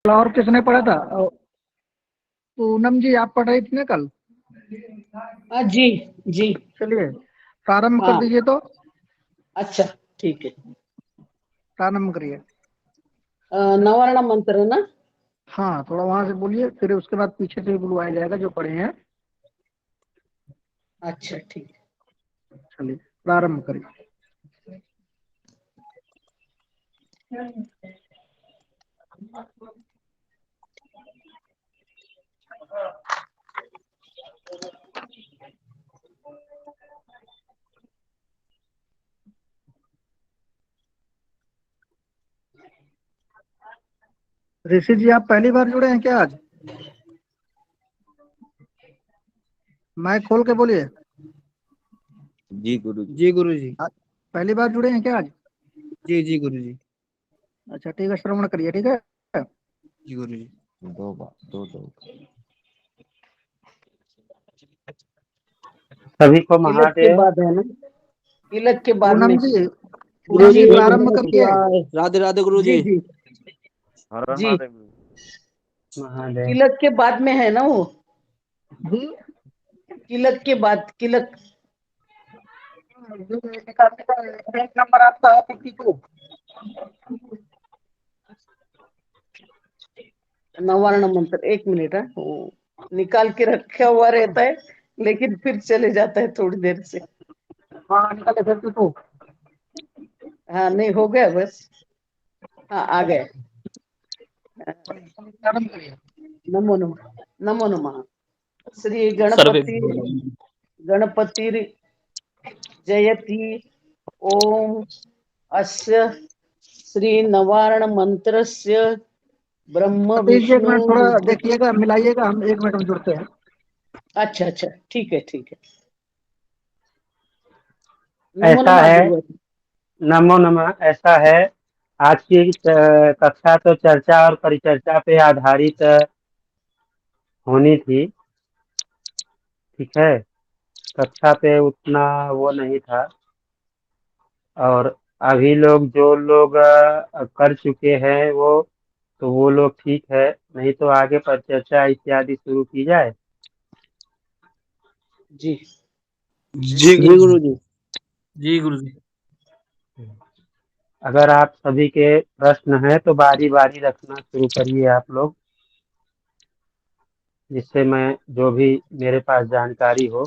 और किसने पढ़ा था? पूनम जी, आप पढ़ रही थी ना कल? जी जी। चलिए प्रारंभ कर हाँ, दीजिए तो। अच्छा ठीक है। प्रारंभ करिए। नवर्ण मंत्र ना? हाँ, थोड़ा वहां से बोलिए, फिर उसके बाद पीछे से बुलवाया जाएगा जो पढ़े हैं। अच्छा ठीक है। चलिए प्रारंभ करिए। ऋषि जी, आप पहली बार जुड़े हैं क्या आज? माइक खोल के बोलिए। जी गुरु जी। पहली बार जुड़े हैं क्या आज? जी जी गुरु जी। अच्छा ठीक है, श्रवण करिए। ठीक है। जी गुरु जी। दो बार दो दो। सभी को तिलक के महादेव। बाद है ना? तिलक के बाद में। पूनम जी, गुरु पूनम जी जी प्रारंभ करिए। राधे राधे गुरु जी जी। जी हर हर जी। महादेव। महादेव तिलक के बाद में है ना वो? जी। तिलक के बाद, तिलक। एक नंबर आपका है 52। नवर्ण मंत्र, एक मिनट है, वो निकाल के रखा हुआ रहता है लेकिन फिर चले जाता है थोड़ी देर से। हाँ निकाले 52। हाँ, नहीं हो गया बस। हाँ, आ गया। प्रारंभ करिए। नमो नमः। नमो नमः। श्री सर्वे गणपति जयति। ओम अस्य श्री नवारण मंत्रस्य ब्रह्म सतीश जी एक विष्णु मिनट थोड़ा रुद्र। देखिएगा, मिलाइएगा, हम 1 मिनट में जुड़ते हैं। अच्छा अच्छा, ठीक है ठीक है। नमो ऐसा नमः है। गुरुवर। नमो नमः। ऐसा है, आज की कक्षा तो चर्चा और परिचर्चा पे आधारित होनी थी। ठीक है, कक्षा पे उतना वो नहीं था। और अभी लोग जो लोग कर चुके हैं वो लोग ठीक है। नहीं तो आगे परिचर्चा इत्यादि शुरू की जाए। जी जी गुरु जी। जी गुरु जी। अगर आप सभी के प्रश्न हैं तो बारी बारी रखना शुरू करिए आप लोग, जिससे मैं जो भी मेरे पास जानकारी हो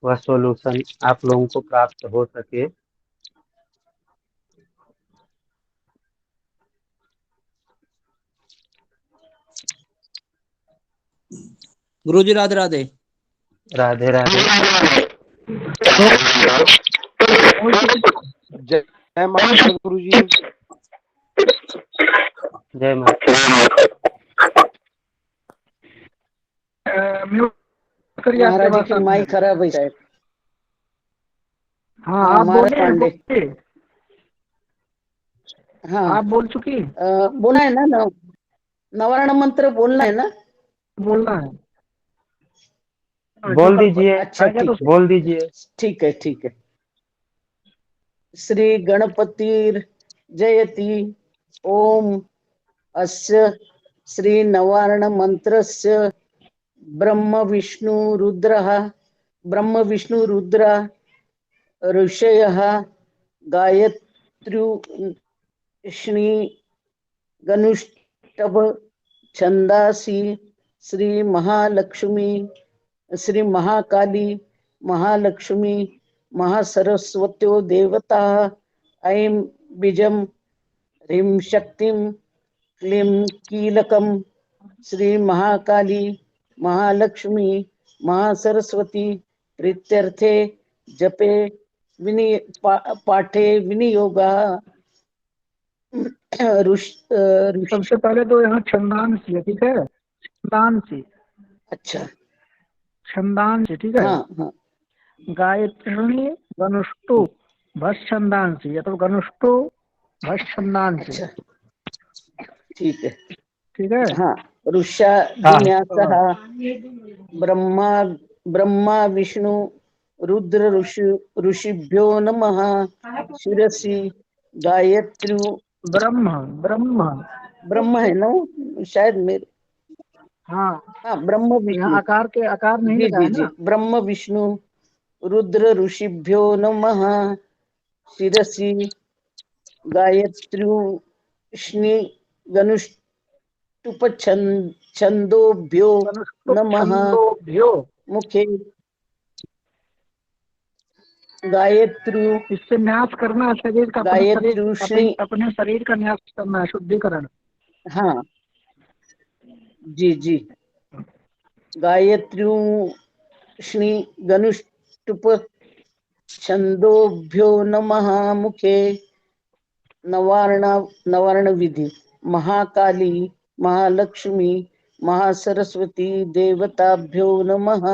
वह सॉल्यूशन आप लोगों को प्राप्त हो सके। गुरु जी राधे राधे। राधे राधे। जय माता गुरु जी। जय माता। म्यूट करिए आपके महाराज जी पास की साथ में। माइक खराब है शायद। हाँ हाँ, आप महाराज बोलिए पांडे। बोलिए। हाँ, आप बोल चुकी? बोलना है ना? नवर्ण मंत्र बोलना है ना? बोलना है। जो बोल कल दीजिए। अच्छा आएगा तो ठीक है। बोल दीजिए। ठीक है ठीक है। श्री गणपति जयति। ओम अस्य श्री नवारण मंत्रस्य ब्रह्म विष्णु रुद्रः ब्रह्म विष्णु रुद्र ऋषयः गायत्र्युष्णी गनुष्टभ छंदासी श्री महालक्ष्मी श्री महाकाली महालक्ष्मी महासरस्वत्यो देवता ऐं बीजम ह्रीं शक्तिं क्लीं कीलकम श्री महाकाली महालक्ष्मी महासरस्वती प्रीत्यर्थे जपे पाठे विनियोगा ऋषि। सबसे पहले तो यहाँ छंदांश है, ठीक है? छंदांश, अच्छा। छंदांश, ठीक है? हाँ हाँ। गायत्री गनुष्टु भस छंदांश, या तो गनुष्टु भस छंदांश। अच्छा ठीक है। ठीक है। हाँ, ऋषा हाँ जिन्यासः ब्रह्मा ब्रह्मा विष्णु रुद्र ऋषिभ्यो नमः शिरसि गायत्री ब्रह्म ब्रह्म ब्रह्म है ना वो, शायद मेरे, हाँ हाँ ब्रह्म तो यहाँ विष्णु। आकार के आकार नहीं जी लिखा जी है जी, ना। ब्रह्म विष्णु रुद्र ऋषिभ्यो नमः। शिरसि गायत्र्युष्णि गनुष्टुप छंदोभ्यो अनुष्टुप नमः। छंदोभ्यो। मुखे गायत्रु इससे न्यास करना है शरीर का, अपने शरीर गायत्र्युष्णि, अपने शरीर का न्यास करना है, शुद्धिकरण। हाँ जी जी, गायत्र्युष्णि गनुष्टुप छंदोभ्यो नमः। मुखे नवार्ण नवार्ण विधि महाकाली महालक्ष्मी महासरस्वती देवताभ्यो नमः।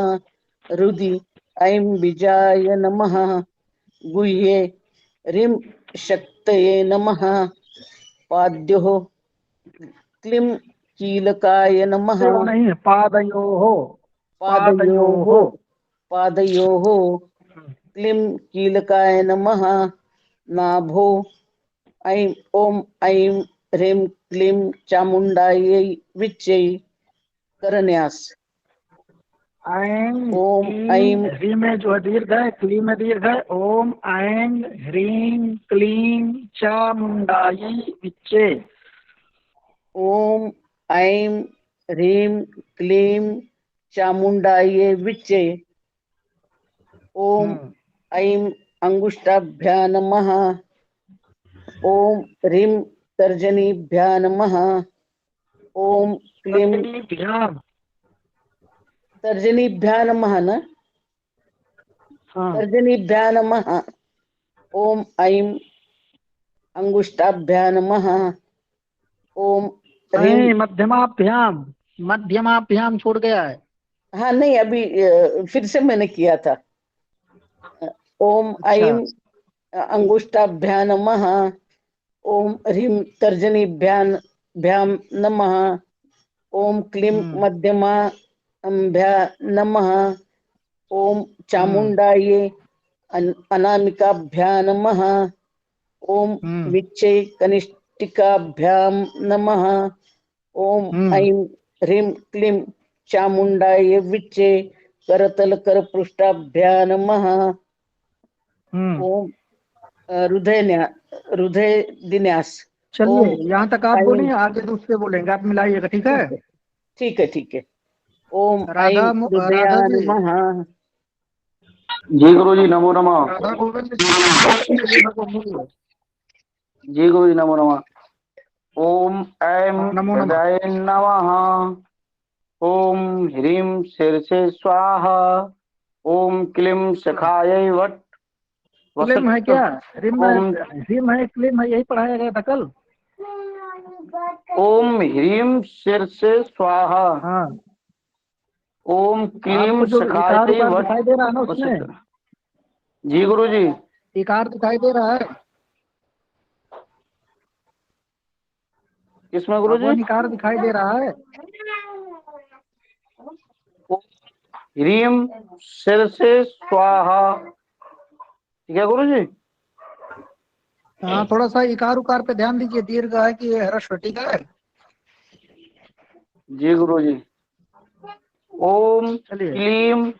हृदि ऐं बीजाय नमः। गुह्ये ह्रीं शक्तये नमः। पाद्योः क्लीं कीलकाय नमः। यो नहीं है, पादयोः। पादयोः पादयोः। पादयोः क्लीं कीलकाय नमः। नाभो ऐं ओम ऐं ह्रीं क्लीं चामुंडायै विच्चे। करन्यास ऐं ओम क्लीं, ऐं ह्रीं में जो है दीर्घ है, क्लीं में दीर्घ है। ओम ऐं ह्रीं क्लीं चामुंडायै विच्चे। ओम ऐं ह्रीं क्लीं चामुंडायै विच्चे। ओम ऐं अंगुष्ठाभ्या नमः। ओम ह्रीं तर्जनीभ्या नमः। ओम क्लीं तर्जनीभ्याम्। तर्जनीभ्या नमः न, हाँ तर्जनीभ्या नमः। ओम ऐं अंगुष्ठाभ्या नमः। ओम ह्रीं, नहीं, मध्यमाभ्याम। मध्यमाभ्याम छूट गया है। हाँ नहीं अभी फिर से मैंने किया था। ओम अच्छा। ऐं अंगुष्ठाभ्या नमः। ओम ह्रीं तर्जनीभ्यां नमः। ओम क्लीं मध्यमाभ्या नमः। ओम चामुंडायै अनामिकाभ्या नमः। ओम विच्चे कनिष्ठिकाभ्यां नमः। ओम ऐं ह्रीं क्लीं चामुंडायै विच्चे करतल करपृष्ठाभ्या नमः। ओम हृदय दिन्यास। चलिए, ओम यहाँ तक आप ऐं, बोलिए, आगे दूसरे बोलेंगे, आप मिलाइएगा, ठीक है। ठीक है ठीक है ठीक है। ओम ऐं राधा हृदया जी। नमः। जी गुरु जी नमो नमः। राधा गोविंद जी को बोलिए। जी गुरु जी नमो नमः। ओम ऐं नमो नमः। हृदय नमः। ओम ह्रीं शीर्षे स्वाहा। ओम क्लीं सखायै वट क्लिम है वसट। क्या? रिम है, ओम रिम है, क्लिम है, यही पढ़ाया गया था कल। ओम ह्रीं शीर्षे स्वाहा। हाँ, ओम क्लीं आपको जो इकार सखायै उकार वट दिखाई दे रहा है ना वसट। उसमें, जी गुरु जी। इकार दिखाई दे रहा है किसमें गुरु आपको? जी? इकार दिखाई दे रहा है? ह्रीं शीर्षे स्वाहा। ठीक है गुरु जी। हाँ, थोड़ा सा इकार उकार पे ध्यान दीजिए, दीर्घ है कि ह्रस्व, ठीक है। जी गुरु जी। ओम चलिए। क्लीं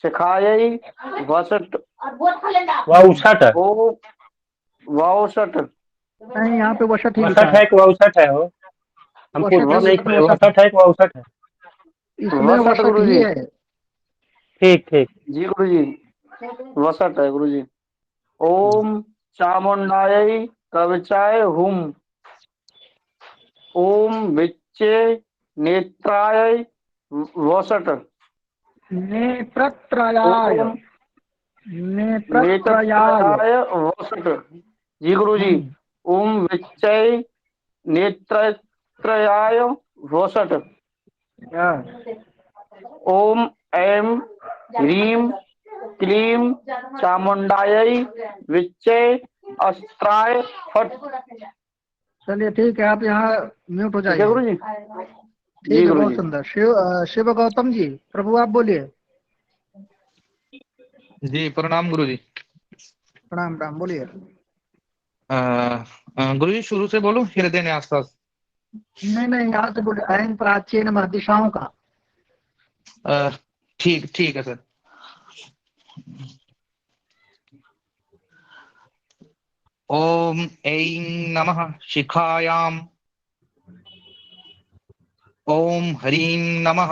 सखायै वसट। वौसठ। ओम वसट। नहीं, यहाँ पे वशट ही लिखा वसठ है। है कि वौसठ है वो, हम वशट है, पूछ नहीं इसमें पाए, वशट है। वसठ है कि वौसठ है। इसमें वसट वशट गुरु ही जी। है। ठीक ठीक। जी गुरु जी। वसट है गुरु जी। ओम चामुंडायै कवचाय हुम। ओम विच्चे नेत्राय वसट। नेत्रत्रयाय। ओम नेत्रत्रयाय। नेत्रत्रयाय वसट। जी गुरु जी। ओम विच्चय नेत्रत्रयाय वसट। हाँ। ओम ऐं ह्रीं क्लीं चामुंडायै विच्चे अस्त्राय फट। चलिए ठीक है, आप यहाँ म्यूट हो ठीक है जाइए। गुरु जी। जी ठीक है, गुरु बहुत जी। सुंदर। शिव गौतम जी, प्रभु आप बोलिए। जी प्रणाम गुरु जी। प्रणाम प्रणाम, बोलिए। गुरु जी शुरू से बोलूं हृदय न्यास। नहीं यहाँ से बोले ऐं प्राचीन नमः दिशाओं का। ठीक ठीक है सर। ओम ऐं नमः शिखायाम। ओम ह्रीं नमः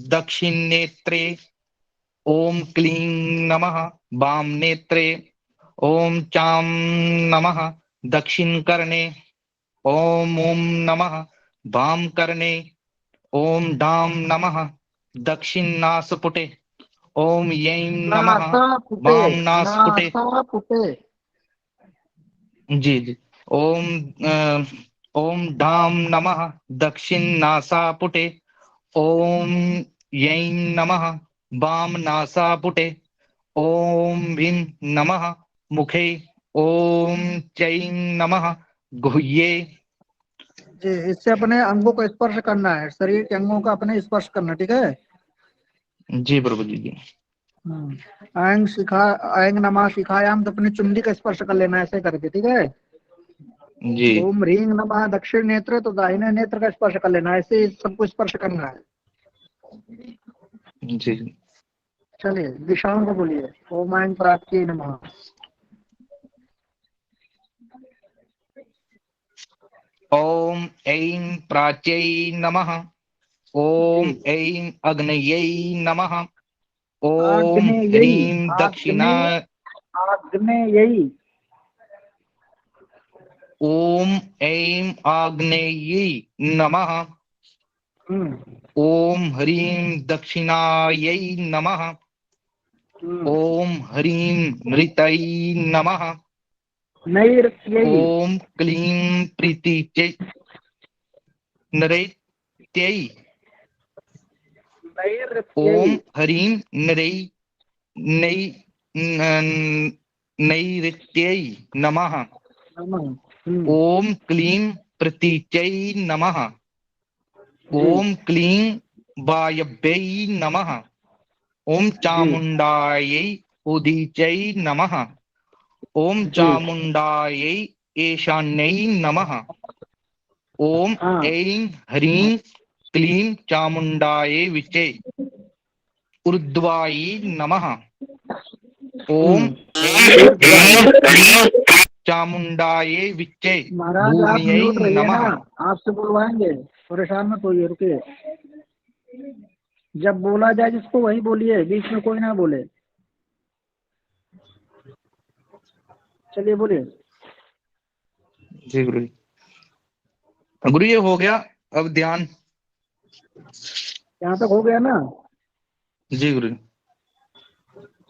दक्षिण नेत्रे। ओम क्लीं नमः वाम नेत्रे। ओम चां नमः दक्षिण कर्णे। ओम नमः वाम कर्णे। ओम डां नमः दक्षिण नासपुटे। ओम यैं नमः नासापुटे, वाम नासपुटे। नासापुटे। जी जी। ओम डां नमः दक्षिण नासापुटे। ओम यैं नमः वाम नासापुटे। ओम ह्रीं नमः मुखे। ओम चैं नमः गुह्ये। जी, इससे अपने अंगों को स्पर्श करना है, शरीर के अंगों का अपने स्पर्श करना, ठीक है। जी प्रभु जी जी। ऐं शिखा, ऐं नमः शिखायाम, तो अपनी चुंडी का स्पर्श कर लेना ऐसे करके, ठीक है। जी ओम ह्रीं नमः दक्षिण नेत्र, तो दाहिने नेत्र का स्पर्श कर लेना, ऐसे सबको स्पर्श करना है। जी। चलिए दिशाओं को बोलिए। ओम ऐं प्राच्ये नमः। ओम ऐं प्राच्यै नमः। ओम जी। ऐं अग्नयै नमः। ओम आग्नेयी, ह्रीं दक्षिणा। आग्नेयी। ओम ऐं आग्नेयी नमः। ओम ह्रीं दक्षिणायै नमः। ओम ह्रीं नृतै नमः। नैऋत्ययी, ओम क्लीं प्रीतिचे नृत्यै। नैऋत्ययी। ओम ह्रीं नैऋत्यै नमः। नमः। ओम क्लीं प्रतीच्यै नमः। ओम क्लीं वायव्यै नमः। ओम चामुण्डायै उदीच्यै नमः। ओम चामुण्डायै ईशान्यै नमः। ओम ऐं ह्रीं क्लीं चामुण्डायै विचे ऊर्ध्वायै नमः। ओम ऐं ह्रीं क्लीं चामुण्डायै विचे महाराज आप भूमयै म्यूट रहिए ना, नमः। आपसे बुलवाएंगे, परेशान मत होइए, रुकिए। जब बोला जाए जिसको वही बोलिए, बीच में कोई ना बोले। चलिए बोलिए। जी गुरु जी। गुरु ये हो गया, अब ध्यान। यहाँ तक हो गया ना। जी गुरु जी।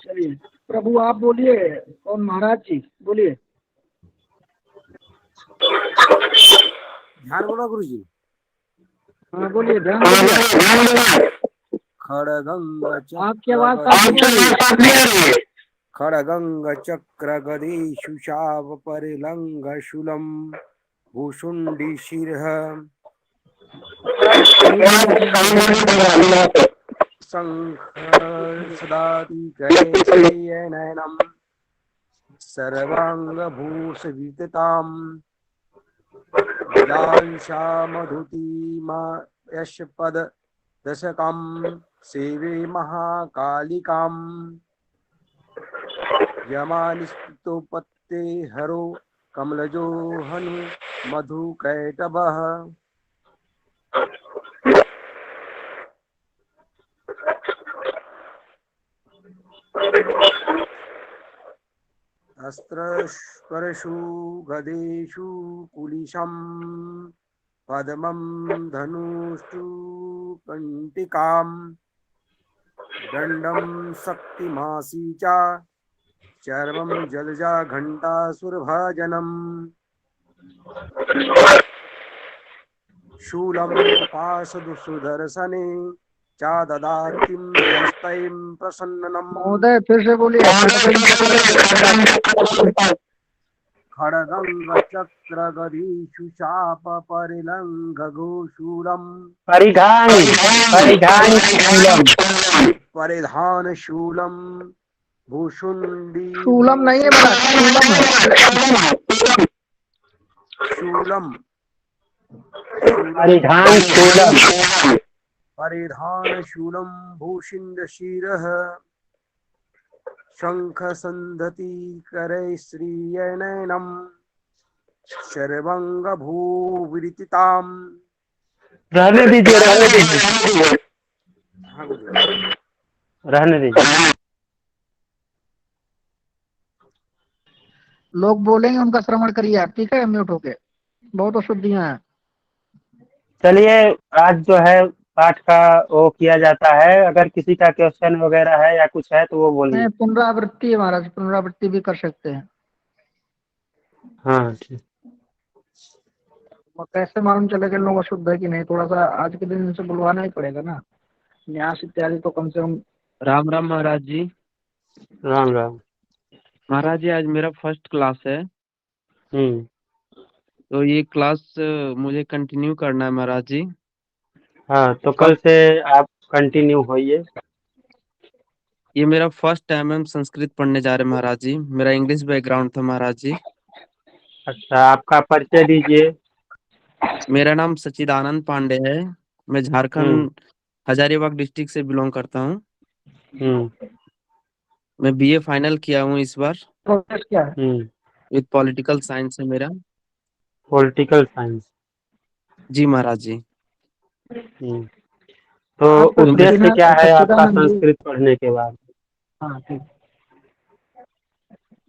चलिए प्रभु आप बोलिए, और महाराज जी बोलिए। ध्यान बोला गुरु जी। हाँ बोलिए, ध्यान बोलिए। खड़गंग आपकी आवाज साफ नहीं आ रही है। खड़गंग चक्र गदेषु शाव परिलंग शूलम भूषुंडी शिरः संखदाति गणेशयनयनम् सर्वांगभूषवितताम् विलांशामधुतिमा यशपद दशकं सेवे महाकालिकाम् यमानिस्तुपत्ते हरो कमलजो हनु मधुकैटभः अस्त्रस्परशु गदेषु कुलिशं पद्मं धनुष्टु कंटिकां दंडं शक्तिमासी च चर्मं जलजा घंटासुरभजनम् शूलं पाशदुसुदर्शने चा ददातिं हस्तैं प्रसन्नम् महोदय फिर से बोलिए। खड़गंग चक्र गदीषु चाप परिलंग घोषूलम् परिधान परिधान शूलम परिधान शूलम भूषुंडी शूलम नहीं है मेरा, शूलम है। शूलम परिधान शूलम। परिधान शूलम भूषिंद शिरः शंख संधति करे श्रीयनयनम शर्वंग भूविदिताम। रहने दीजिए, रहने दीजिए, हाँ गुरुजी। रहने दीजिए। लोग बोलेंगे उनका श्रवण करिए आप, ठीक है, म्यूट होके। बहुत अशुद्धियां हैं। चलिए, आज जो है पाठ का वो किया जाता है। अगर किसी का क्वेश्चन वगैरह है या कुछ है तो वो नहीं, बोलिए। पुनरावृत्ति है महाराज, पुनरावृत्ति भी कर सकते हैं। हाँ ठीक। और कैसे मालूम चलेगा लोग अशुद्ध है कि नहीं? थोड़ा सा आज के दिन से बुलवाना ही पड़ेगा ना, न्यास इत्यादि तो कम से कम। राम राम महाराज जी। राम राम। महाराज जी, आज मेरा फर्स्ट क्लास है, हम्म। तो ये क्लास मुझे कंटिन्यू करना है महाराज जी। हाँ, तो कल कब? से आप कंटिन्यू होइए। ये मेरा फर्स्ट टाइम हम संस्कृत पढ़ने जा रहे हैं महाराज जी। मेरा इंग्लिश बैकग्राउंड था महाराज जी। अच्छा, आपका परिचय दीजिए। मेरा नाम सच्चिदानंद पांडे है। मैं हम्म। झारखंड हजारीबाग डिस्ट्रिक्ट से बिलोंग करता हूँ। हम्म। मैं बीए फाइनल किया हूँ इस बार। प्रोसेस क्या है? हम्म। विद पॉलिटिकल साइंस है मेरा। Political science. जी महाराज जी। हम्म। तो आप तो मैं उद्देश्य क्या है आपका सच्चिदानंद जी। संस्कृत पढ़ने के बाद? हाँ ठीक।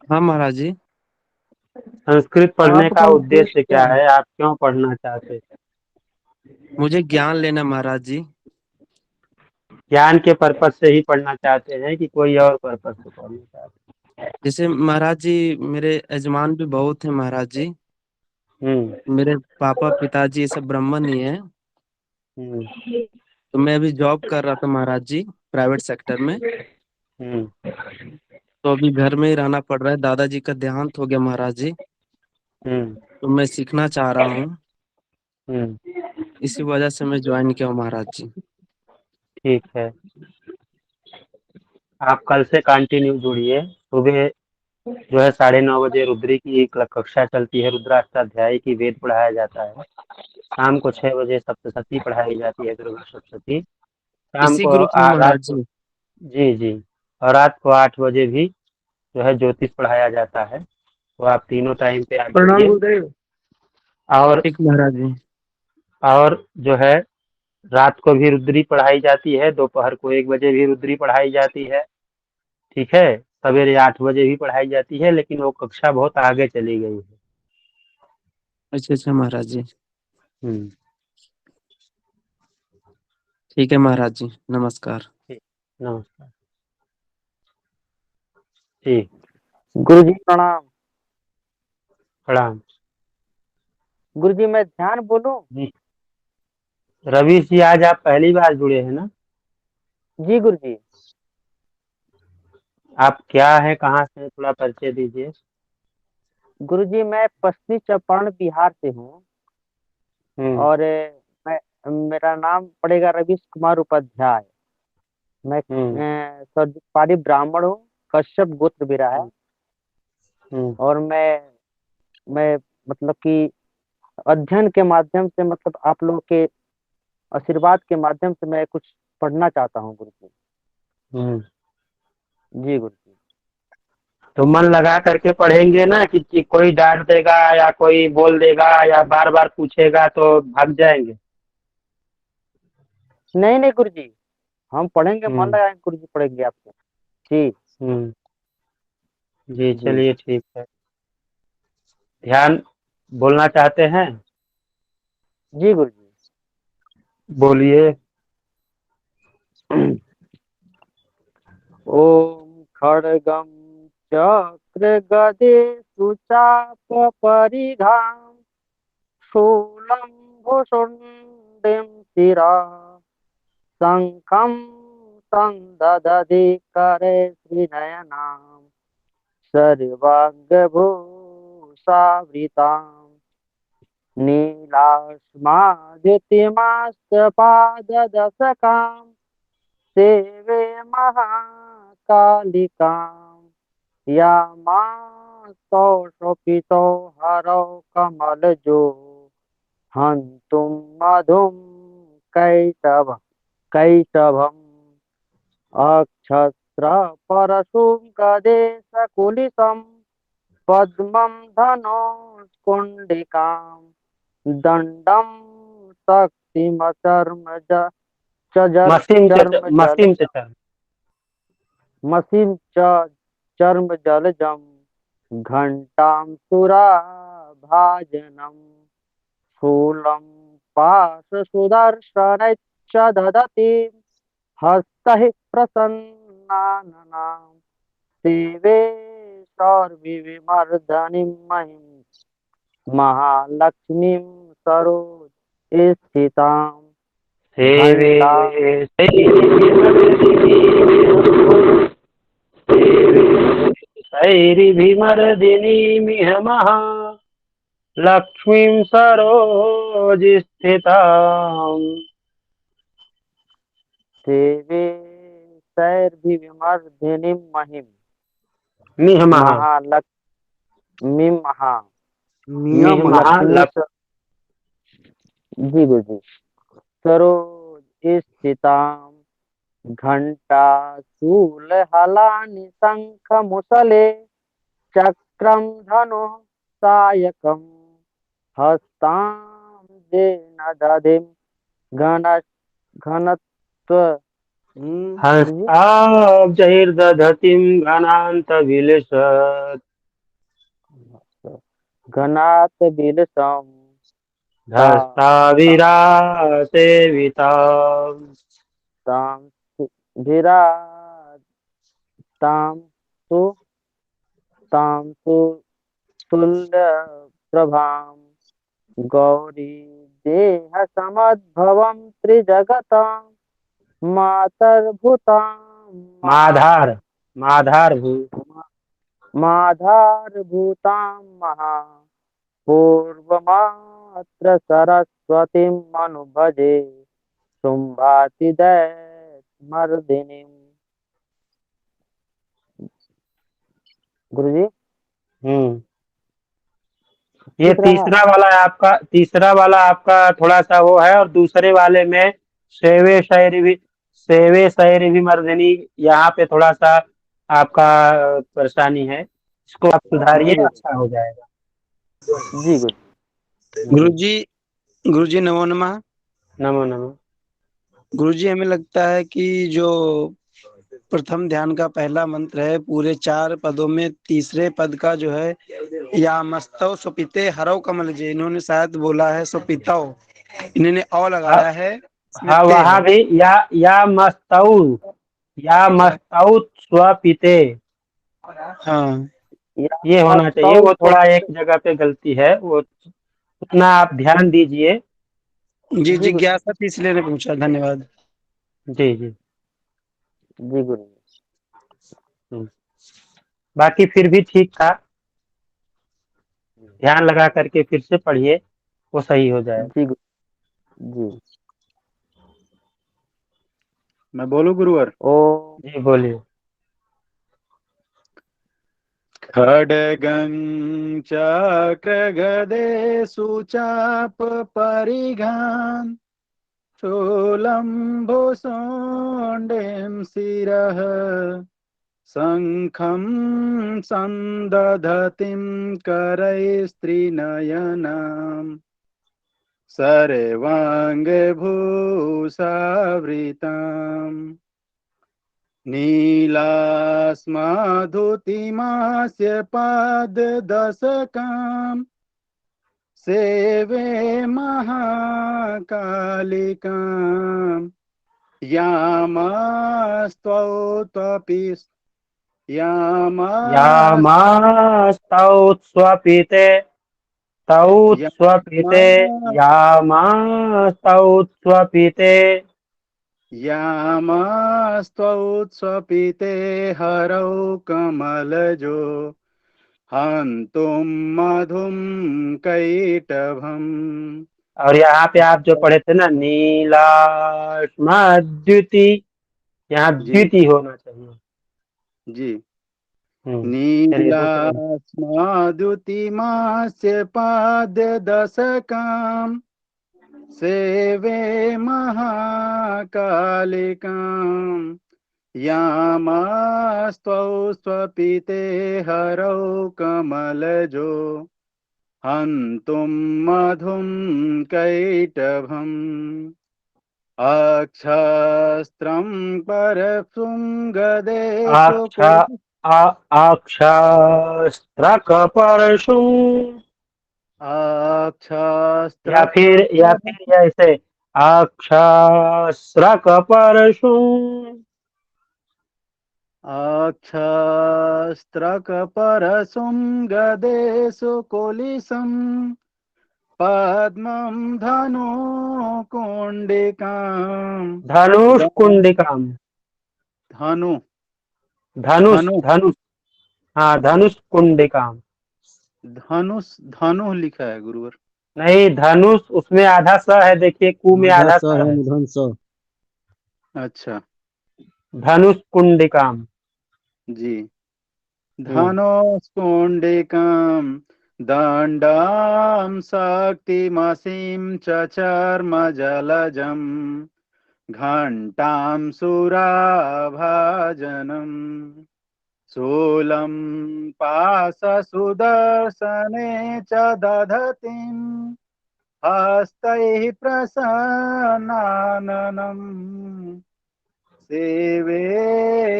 हाँ महाराज जी। संस्कृत पढ़ने का आपका उद्देश्य उद्देश्य क्या क्या है? है? आप क्यों पढ़ना चाहते हैं? मुझे ज्ञान लेना महाराज जी। ज्ञान के पर्पज से ही पढ़ना चाहते हैं कि कोई और पर्पज से पढ़ना चाहते जैसे महाराज जी, मेरे यजमान भी बहुत हैं महाराज जी। हैं? मेरे पापा पिताजी ये सब ब्राह्मण ही हैं। हम्म। तो मैं अभी जॉब कर रहा था महाराज जी, प्राइवेट सेक्टर में। हम्म। तो अभी घर में ही रहना पड़ रहा है, दादाजी का देहांत हो गया महाराज जी। हम्म। तो मैं सीखना चाह रहा हूँ, हम्म। इसी वजह से मैं ज्वाइन किया हूँ महाराज जी। ठीक है, आप कल से कंटिन्यू जुड़िए। सुबह जो है 9:30 बजे रुद्री की एक कक्षा चलती है, रुद्राष्टाध्यायी की वेद पढ़ाया जाता है। शाम को 6 बजे सप्तशती पढ़ाई जाती है, दुर्गा सप्तशती। शाम इसी को ग्रुप में रात महाराज को, जी। जी जी, और रात को 8 बजे भी जो है ज्योतिष पढ़ाया जाता है। तो आप तीनों टाइम पे आप प्रणाम जुड़िए। गुरुदेव। और ठीक महाराज जी। जो है रात को भी रुद्री पढ़ाई जाती है, दोपहर को 1 बजे भी रुद्री पढ़ाई जाती है। ठीक है, सवेरे 8 बजे भी पढ़ाई जाती है, लेकिन वो कक्षा बहुत आगे चली गई है। अच्छा अच्छा महाराज जी। हम्म। ठीक है महाराज जी, नमस्कार। ठीक, नमस्कार। ठीक। गुरु जी प्रणाम। प्रणाम। गुरु जी मैं ध्यान बोलूं? जी, रवि जी, आज आप पहली बार जुड़े हैं ना? जी गुरु जी। आप क्या है, कहाँ से हैं? थोड़ा परिचय दीजिए। गुरु जी मैं पश्चिमी चंपारण बिहार से हूँ। हम्म। और मैं मेरा नाम पड़ेगा रवीश कुमार उपाध्याय। मैं हम्म। सर्वपाली ब्राह्मण हूँ, कश्यप गोत्र मेरा है। हम्म। और मैं मतलब कि अध्ययन के माध्यम से, मतलब आप लोगों के आशीर्वाद के माध्यम से मैं कुछ पढ़ना चाहता हूँ गुरु जी। हम्म। जी गुरु जी। तो मन लगा करके पढ़ेंगे ना कि कोई डांट देगा या कोई बोल देगा या बार बार पूछेगा तो भाग जाएंगे? नहीं नहीं गुरु जी, हम पढ़ेंगे, मन हम्म। लगाएंगे गुरु जी, पढ़ेंगे आपसे। जी हम्म। जी, जी। चलिए ठीक है। ध्यान बोलना चाहते हैं? जी गुरु जी। बोलिए। ओम खड्गम चक्र गदे सुचाप परिघाम शूलम भुषुंडिम शिरा शंखम संदधति करे श्रीनयनाम सर्वांगभूषावृताम नीलास्मादितिमास्तपाददशकाम सेवे महाकालिकां या मां सौ शोपितो हरौ कमलजो हन्तुं मधुं कैटभम् अक्षत्र परशुं गदेशकुलितं पद्मं धनुष्कुण्डिकां दण्डं शक्तिमचर्मज चर्मजल मसीम से चल। मसीं च चर्मजलजं घण्टां सुराभाजनं शूलं पाशसुदर्शनैश्च ददति हस्तैः प्रसन्नाननां देवे सर्वविमर्दनीं महिं महालक्ष्मीं सरोज स्थितां सेवे घण्टा सैरिभिमर्दिनीमिह महा लक्ष्मीं सरोजस्थिताम्। देवे सैर्भिर्विमर्दिनीं महिं मिह महा महालक्ष्मीं मिह महा लक्ष्मी जी गुरुजी सरोज स्थितां घंटा शूलहलानि शंखमुसले चक्रं धनुः सायकं हस्तां जेन दधिं घन घनत्व गुरुजी हस्ताब्जैर्दधतीं घनान्तविलसत् घनात बिलसं धस्ताविरासेविता तां विरातां तु तां तु तुल्यप्रभां गौरी देहसमद्भवं त्रिजगतां मातर्भूतां माधारभूतां महा पूर्वमात्र सरस्वतीं मनु भजे शुम्भातिदैर्मर्दिनीं गुरुजी ये दिख रहा है? तीसरा वाला आपका थोड़ा सा वो है, और दूसरे वाले में सेवे शायरी भी मर्दनी, यहाँ पे थोड़ा सा आपका परेशानी है, इसको आप सुधारिए, जी अच्छा हो जाएगा। जी गुरुजी गुरुजी नमो नमः। नमो नमो। गुरुजी हमें लगता है कि जो प्रथम ध्यान का पहला मंत्र है, पूरे 4 पदों में तीसरे पद का जो है या मस्तव सुपिते हरव कमल जे, इन्होंने शायद बोला है सुपितव, इन्होंने औ लगाया है, इसमें हाँ, ते वहाँ है। भी या मस्तौ स्वपिते, हाँ ये होना चाहिए। वो थोड़ा एक जगह पे गलती है, वो उतना आप ध्यान दीजिए। जी जिज्ञासा थी इसलिए ने पूछा, धन्यवाद। जी जी जी गुरु बाकी फिर भी ठीक था, ध्यान लगा करके फिर से पढ़िए, वो सही हो जाएगा। जी जी मैं बोलूं गुरुवर? ओ जी बोलिए। खड्गं चक्रगदेषु चाप परिघान् शूलं भूसुण्डीं शिरः शङ्खं सन्दधतीं करैस्त्रिनयनाम् सर्वाङ्गभूषावृताम् नीलास्माधुतिमास्य पाददशकाम् सेवे महाकालिकाम् यामास्त्वपि यामास्तौ स्वपिते यामास्त्वपीते हरौ कमलजो हन्तुं मधुं कैटभम्। और यहाँ पे आप जो पढ़े थे ना, नीलास्मद्युति, यहाँ द्युति होना चाहिए। जी चलिए दूसरे। नीलास्मद्युतिमास्य पाददशकाम् सेवे महाकालिकाम् यामास्त्वौ स्वपिते हरौ कमलजो हन्तुं मधुं कैटभम् अक्षस्त्रं परशृङ्गदेषु आक्षा आक्षास्त्रकपर्शु या फिर ऐसे अक्षस्त्रकपर्शु अक्षस्त्रकपरशुं गदेषु कुलिशम् पद्मं धनुकुण्डिकाम् धनुष्कुंडिकाम धनु धनुष धनु धनुष हाँ धनुष कुंडिकाम धनुष धनु लिखा है गुरुवर। नहीं धनुष उसमें आधा स है, देखिए कु में आधा स है। अच्छा धनुष कुंडिकाम जी। धनुष्कुण्डिकाम् दण्डां शक्तिमसीं चर्मजलजम् घण्टां सुराभाजनम् शूलं पाशसुदर्शने च दधतीं हस्तैः प्रसन्नाननम् सेवे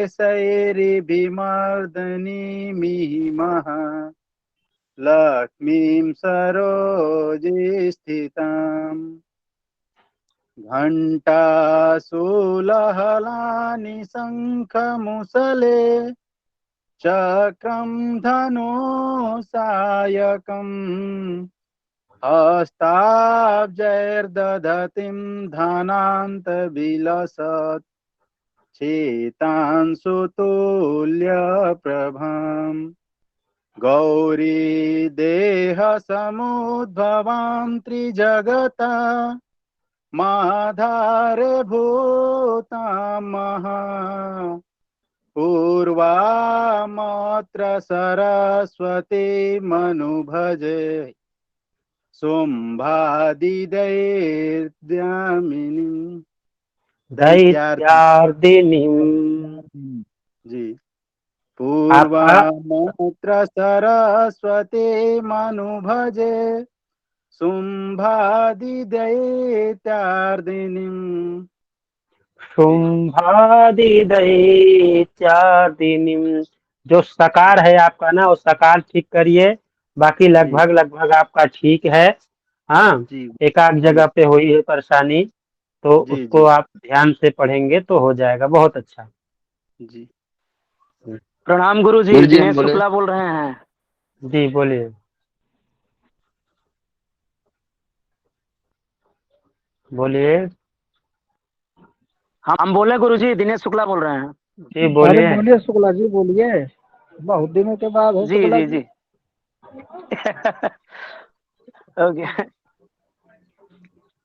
सैरिभिमर्दनीमिमः लक्ष्मीं सरोजे स्थिताम् घण्टाशूलहलानि शङ्खमुसले चक्रं धनुसायकम् हस्ताब्जैर्दधतीं धनान्तविलसत् चेतांशुतुल्यप्रभाम् गौरी देहसमुद्भवां त्रिजगता माधारभूतां महा पूर्वामत्र सरस्वती मनुभजे शुम्भादिदैर्द्यामिनी दैत्यार्दिनीम जी। आपका पूर्वामत्र सरस्वती मनुभजे शुम्भादिदैत्यार्दिनीम् शुंभादिदैत्यादिनीम। जो सकार है आपका ना, वो सकार ठीक करिए, बाकी लगभग आपका ठीक है। हाँ जी एक आध जगह पे हुई है परेशानी, तो जी उसको जी आप ध्यान से पढ़ेंगे तो हो जाएगा, बहुत अच्छा। जी। प्रणाम गुरु जी, गुरु जी हम दिनेश बोले। शुक्ला बोल रहे हैं। जी बोलिए बोलिए हम बोले गुरु जी, दिनेश शुक्ला बोल रहे हैं। जी अरे बोलिए। बोलिए शुक्ला जी बोलिए, बहुत दिनों के बाद है जी शुक्ला जी जी। जी ओके।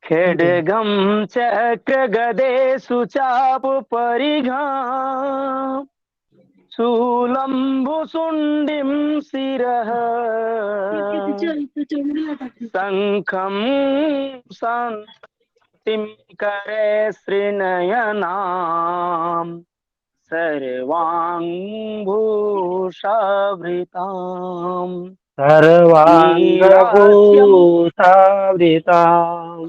खेड्गम चक्र गदे सुचाप परिघाम शूलम्भुशुण्डिं शिरः शङ्खं शान्तिं करे श्रीनयनाम् सर्वाङ्गभूषावृताम् नीलास्यं सर्वांगभूषावृताम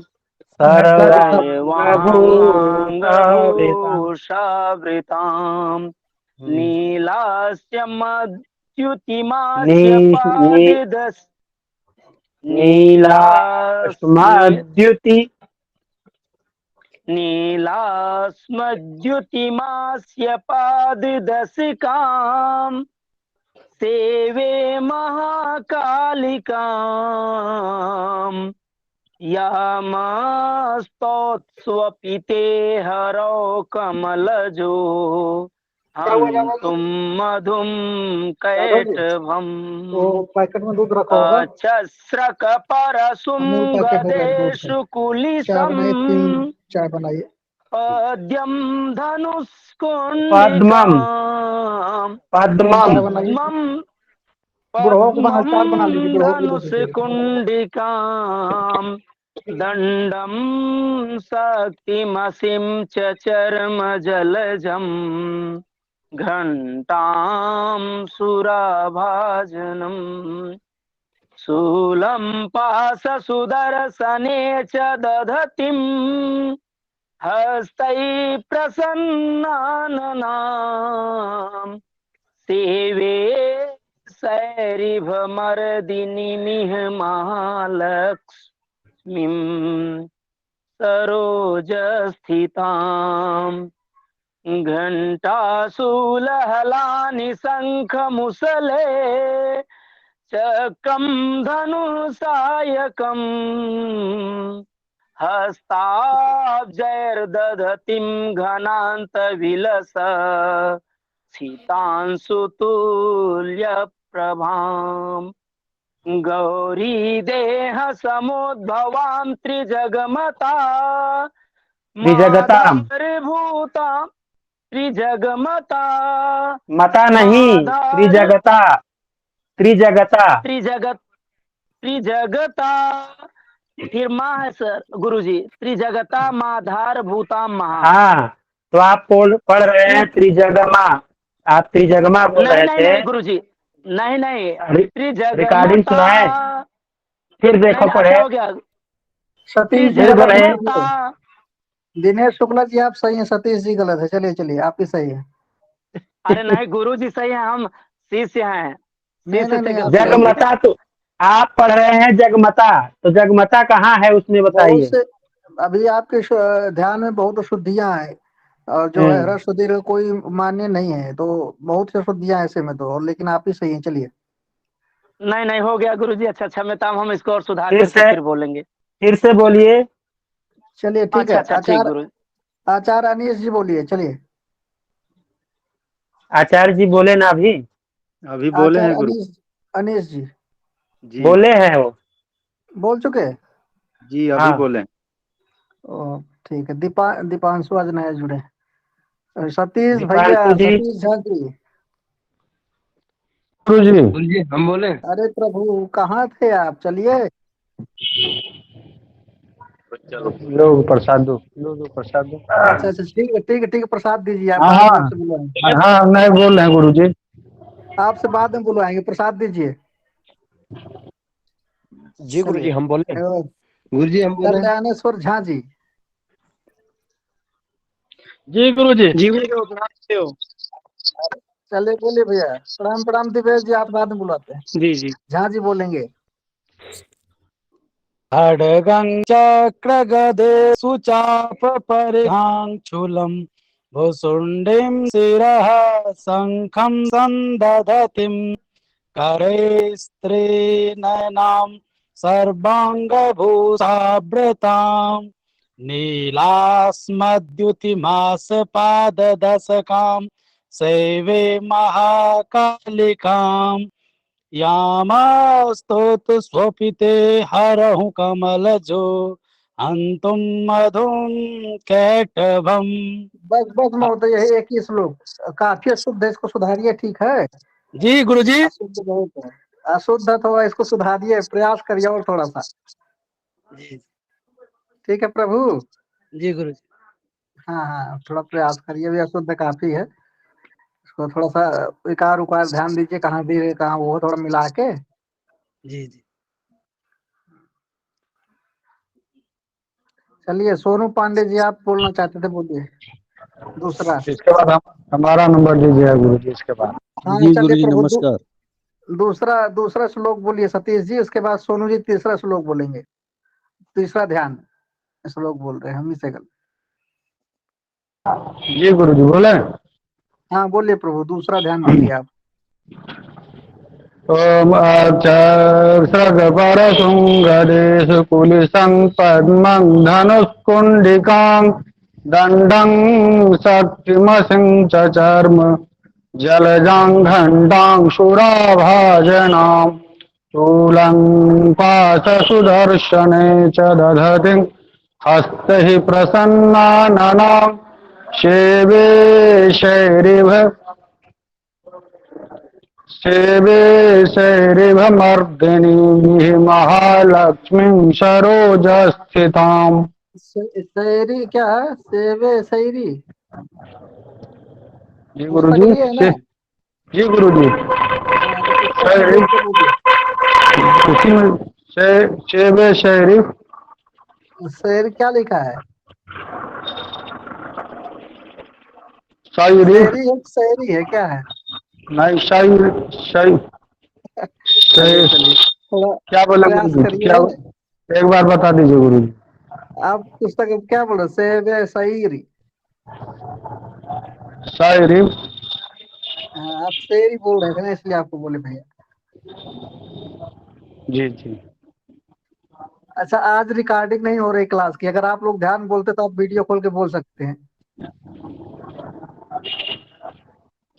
सर्वांगभूषावृताम सर्वाङ्गभूषावृताम् नी नीलास्यमद्युतिमास्य नी पाददस् नीलास्मद्युति नीलास्मद्युतिमास्य पाददशिकाम् सेवे महाकालिकाम् यामस्तोत्स्वपिते हरौ कमलजो हन्तुं मधुं कैटभम् वो पैकेट में दूध रखा होगा, अमूल पैकेट होगा दूध का। अच्छस्रकपरशुङ्गदेषु चाय कुलिशम् बनाइए, 3 चाय बनाइए। पद्यं पद्मम धनुष्कुण्डिकाम् पद्मम चाय बनाइए, पद्मं बुढ़वा को बना, 4 बना पद्मं लीजिए, बुढ़वा को दे दीजिए। धनुष्कुण्डिकाम् दण्डं शक्तिमसिं च चर्मजलजम् घण्टां सुराभाजनम् शूलं पाशसुदर्शने च दधतिम् हस्तैः प्रसन्नाननाम् सेवे सैरिभमर्दिनीमिह महालक्ष्मीं सरोजस्थिताम् घण्टाशूलहलानि शङ्खमुसले चक्रं धनुसायकम् हस्ताब्जैर्दधतिं घनान्तविलस सीतांशुतुल्यप्रभाम् गौरी देह समुद्भवां त्रिजगमता त्रिजगताम माधवभूता त्रिजगमता मता नहीं, त्रिजगता, त्रिजगता। त्रिजगत त्रिजगता फिर माँ है सर गुरुजी त्रिजगता माधार भूता महा। हाँ, तो आप पढ़ रहे हैं त्रिजगमा, आप त्रिजगमा बोल रहे थे। नहीं गुरुजी, नहीं रिकॉर्डिंग सुना है, फिर देखो पढ़े। हो गया सतीश जी फिर गलत बोले है। दिनेश शुक्ला जी आप सही हैं, सतीश जी गलत है। चलिए चलिए आप ही सही है। अरे नहीं गुरुजी सही है, हम शिष्य हैं। नहीं जगमता, तो आप पढ़ रहे हैं जगमता, तो जगमता कहाँ है उसमें बताइए। अभी आपके ध्यान में बहुत अशुद्धियां हैं और जो है ह्रस्व दीर्घ कोई मान्य नहीं है, तो बहुत सी अशुद्धियां ऐसे में तो, और लेकिन आप ही सही हैं। चलिए नहीं हो गया गुरुजी, अच्छा क्षमता, हम इसको और सुधार करके फिर बोलेंगे। फिर से बोलिए। चलिए ठीक है। अच्छा ठीक गुरु। आचार्य अनीश जी बोलिए। चलिए आचार्य जी बोले ना अभी बोले हैं गुरु। अनीश जी बोले हैं, वो बोल चुके जी, अभी बोले। ठीक है। दीपांशु आज नए जुड़े। सतीश भैया, सतीश झा जी हम बोले। अरे प्रभु कहाँ थे आप? चलिए लोग प्रसाद दो, प्रसाद दो। अच्छा ठीक है प्रसाद दीजिए आप। आपसे बुलवाएंगे। हाँ नहीं बोल रहे हैं गुरु जी, आपसे बाद में बुलवाएंगे। प्रसाद दीजिए। जी गुरु जी हम बोले। गुरु जी हम बोले। कल्याणेश्वर झा जी जी गुरु जी। चलिए बोलिए भैया। प्रणाम दिवेश जी, आप बाद में बुलाते हैं। जी झा जी बोलेंगे। खड्गं चक्र गदे सुचाप परिहांचूलम भुसुंडीं शिरः शंखं संदधतिं करे स्त्रीनयनां सर्वांगभूषावृतां नीलास्मद्युतिमासपाददशकां सेवे महाकालिकाम् यामास्तोत स्वपिते हरहु कमलजो अंतुम मधुम कैटभम। बस महोदय यही एक ही श्लोक काफी अशुद्ध है, इसको सुधारिए। ठीक है जी गुरुजी। अशुद्ध बहुत है, अशुद्ध थोड़ा इसको सुधारिए, प्रयास करिए और थोड़ा सा। ठीक है प्रभु। जी गुरुजी। हाँ थोड़ा प्रयास करिए, भी अशुद्ध काफी है। इसको थोड़ा सा विकार उकार ध्यान दीजिए, कहाँ दे कहाँ वो थोड़ा मिला के। जी चलिए सोनू पांडे जी आप बोलना चाहते थे, बोलिए। दूसरा इसके बाद हमारा नंबर दीजिए गुरु जी। इसके बाद जी गुरु जी नमस्कार। दूसरा श्लोक बोलिए सतीश जी, उसके बाद सोनू जी तीसरा श्लोक बोलेंगे। तीसरा ध्यान श्लोक बोल रहे हैं हम ही से गल। जी गुरु जी बोले। हाँ बोलिए प्रभु, दूसरा ध्यान बोलिए आप। ओम सर्ग परशुंगरेशु कुलिसं पद्मं धनुष्कुंडिकां दंडं शक्तिमसिं च चर्म जलजां घंटां शुराभाजनां शूलं पाशसुदर्शने च दधतिं हस्तैः प्रसन्नाननां सेवे शैरिभ सेवे शैरिभमर्दिनीः महालक्ष्मीं सरोजस्थिताम्। शायरी क्या है? सेवे शायरी जी पुस्तक गुरुजी। लिए है ना? जी गुरुजी। हाँ तो पुस्तक में शायरी देख के बोलिए। उसी में सेवे शायरी शायरी क्या लिखा है? शायरी शायरी एक शायरी है, क्या है? नहीं शायरी शायरी चलिए चलिए, थोड़ा क्या बोले प्रयास गुरुजी? क्या करिए। एक बार बता दीजिए गुरुजी। आप पुस्तक में क्या बोल रहे? सेवे शायरी। शायरी हाँ, आप शायरी बोल रहे थे ना, इसलिए आपको बोले भैया। जी जी। अच्छा, आज रिकॉर्डिंग नहीं हो रही क्लास की। अगर आप लोग ध्यान बोलते तो आप वीडियो खोल के बोल सकते हैं।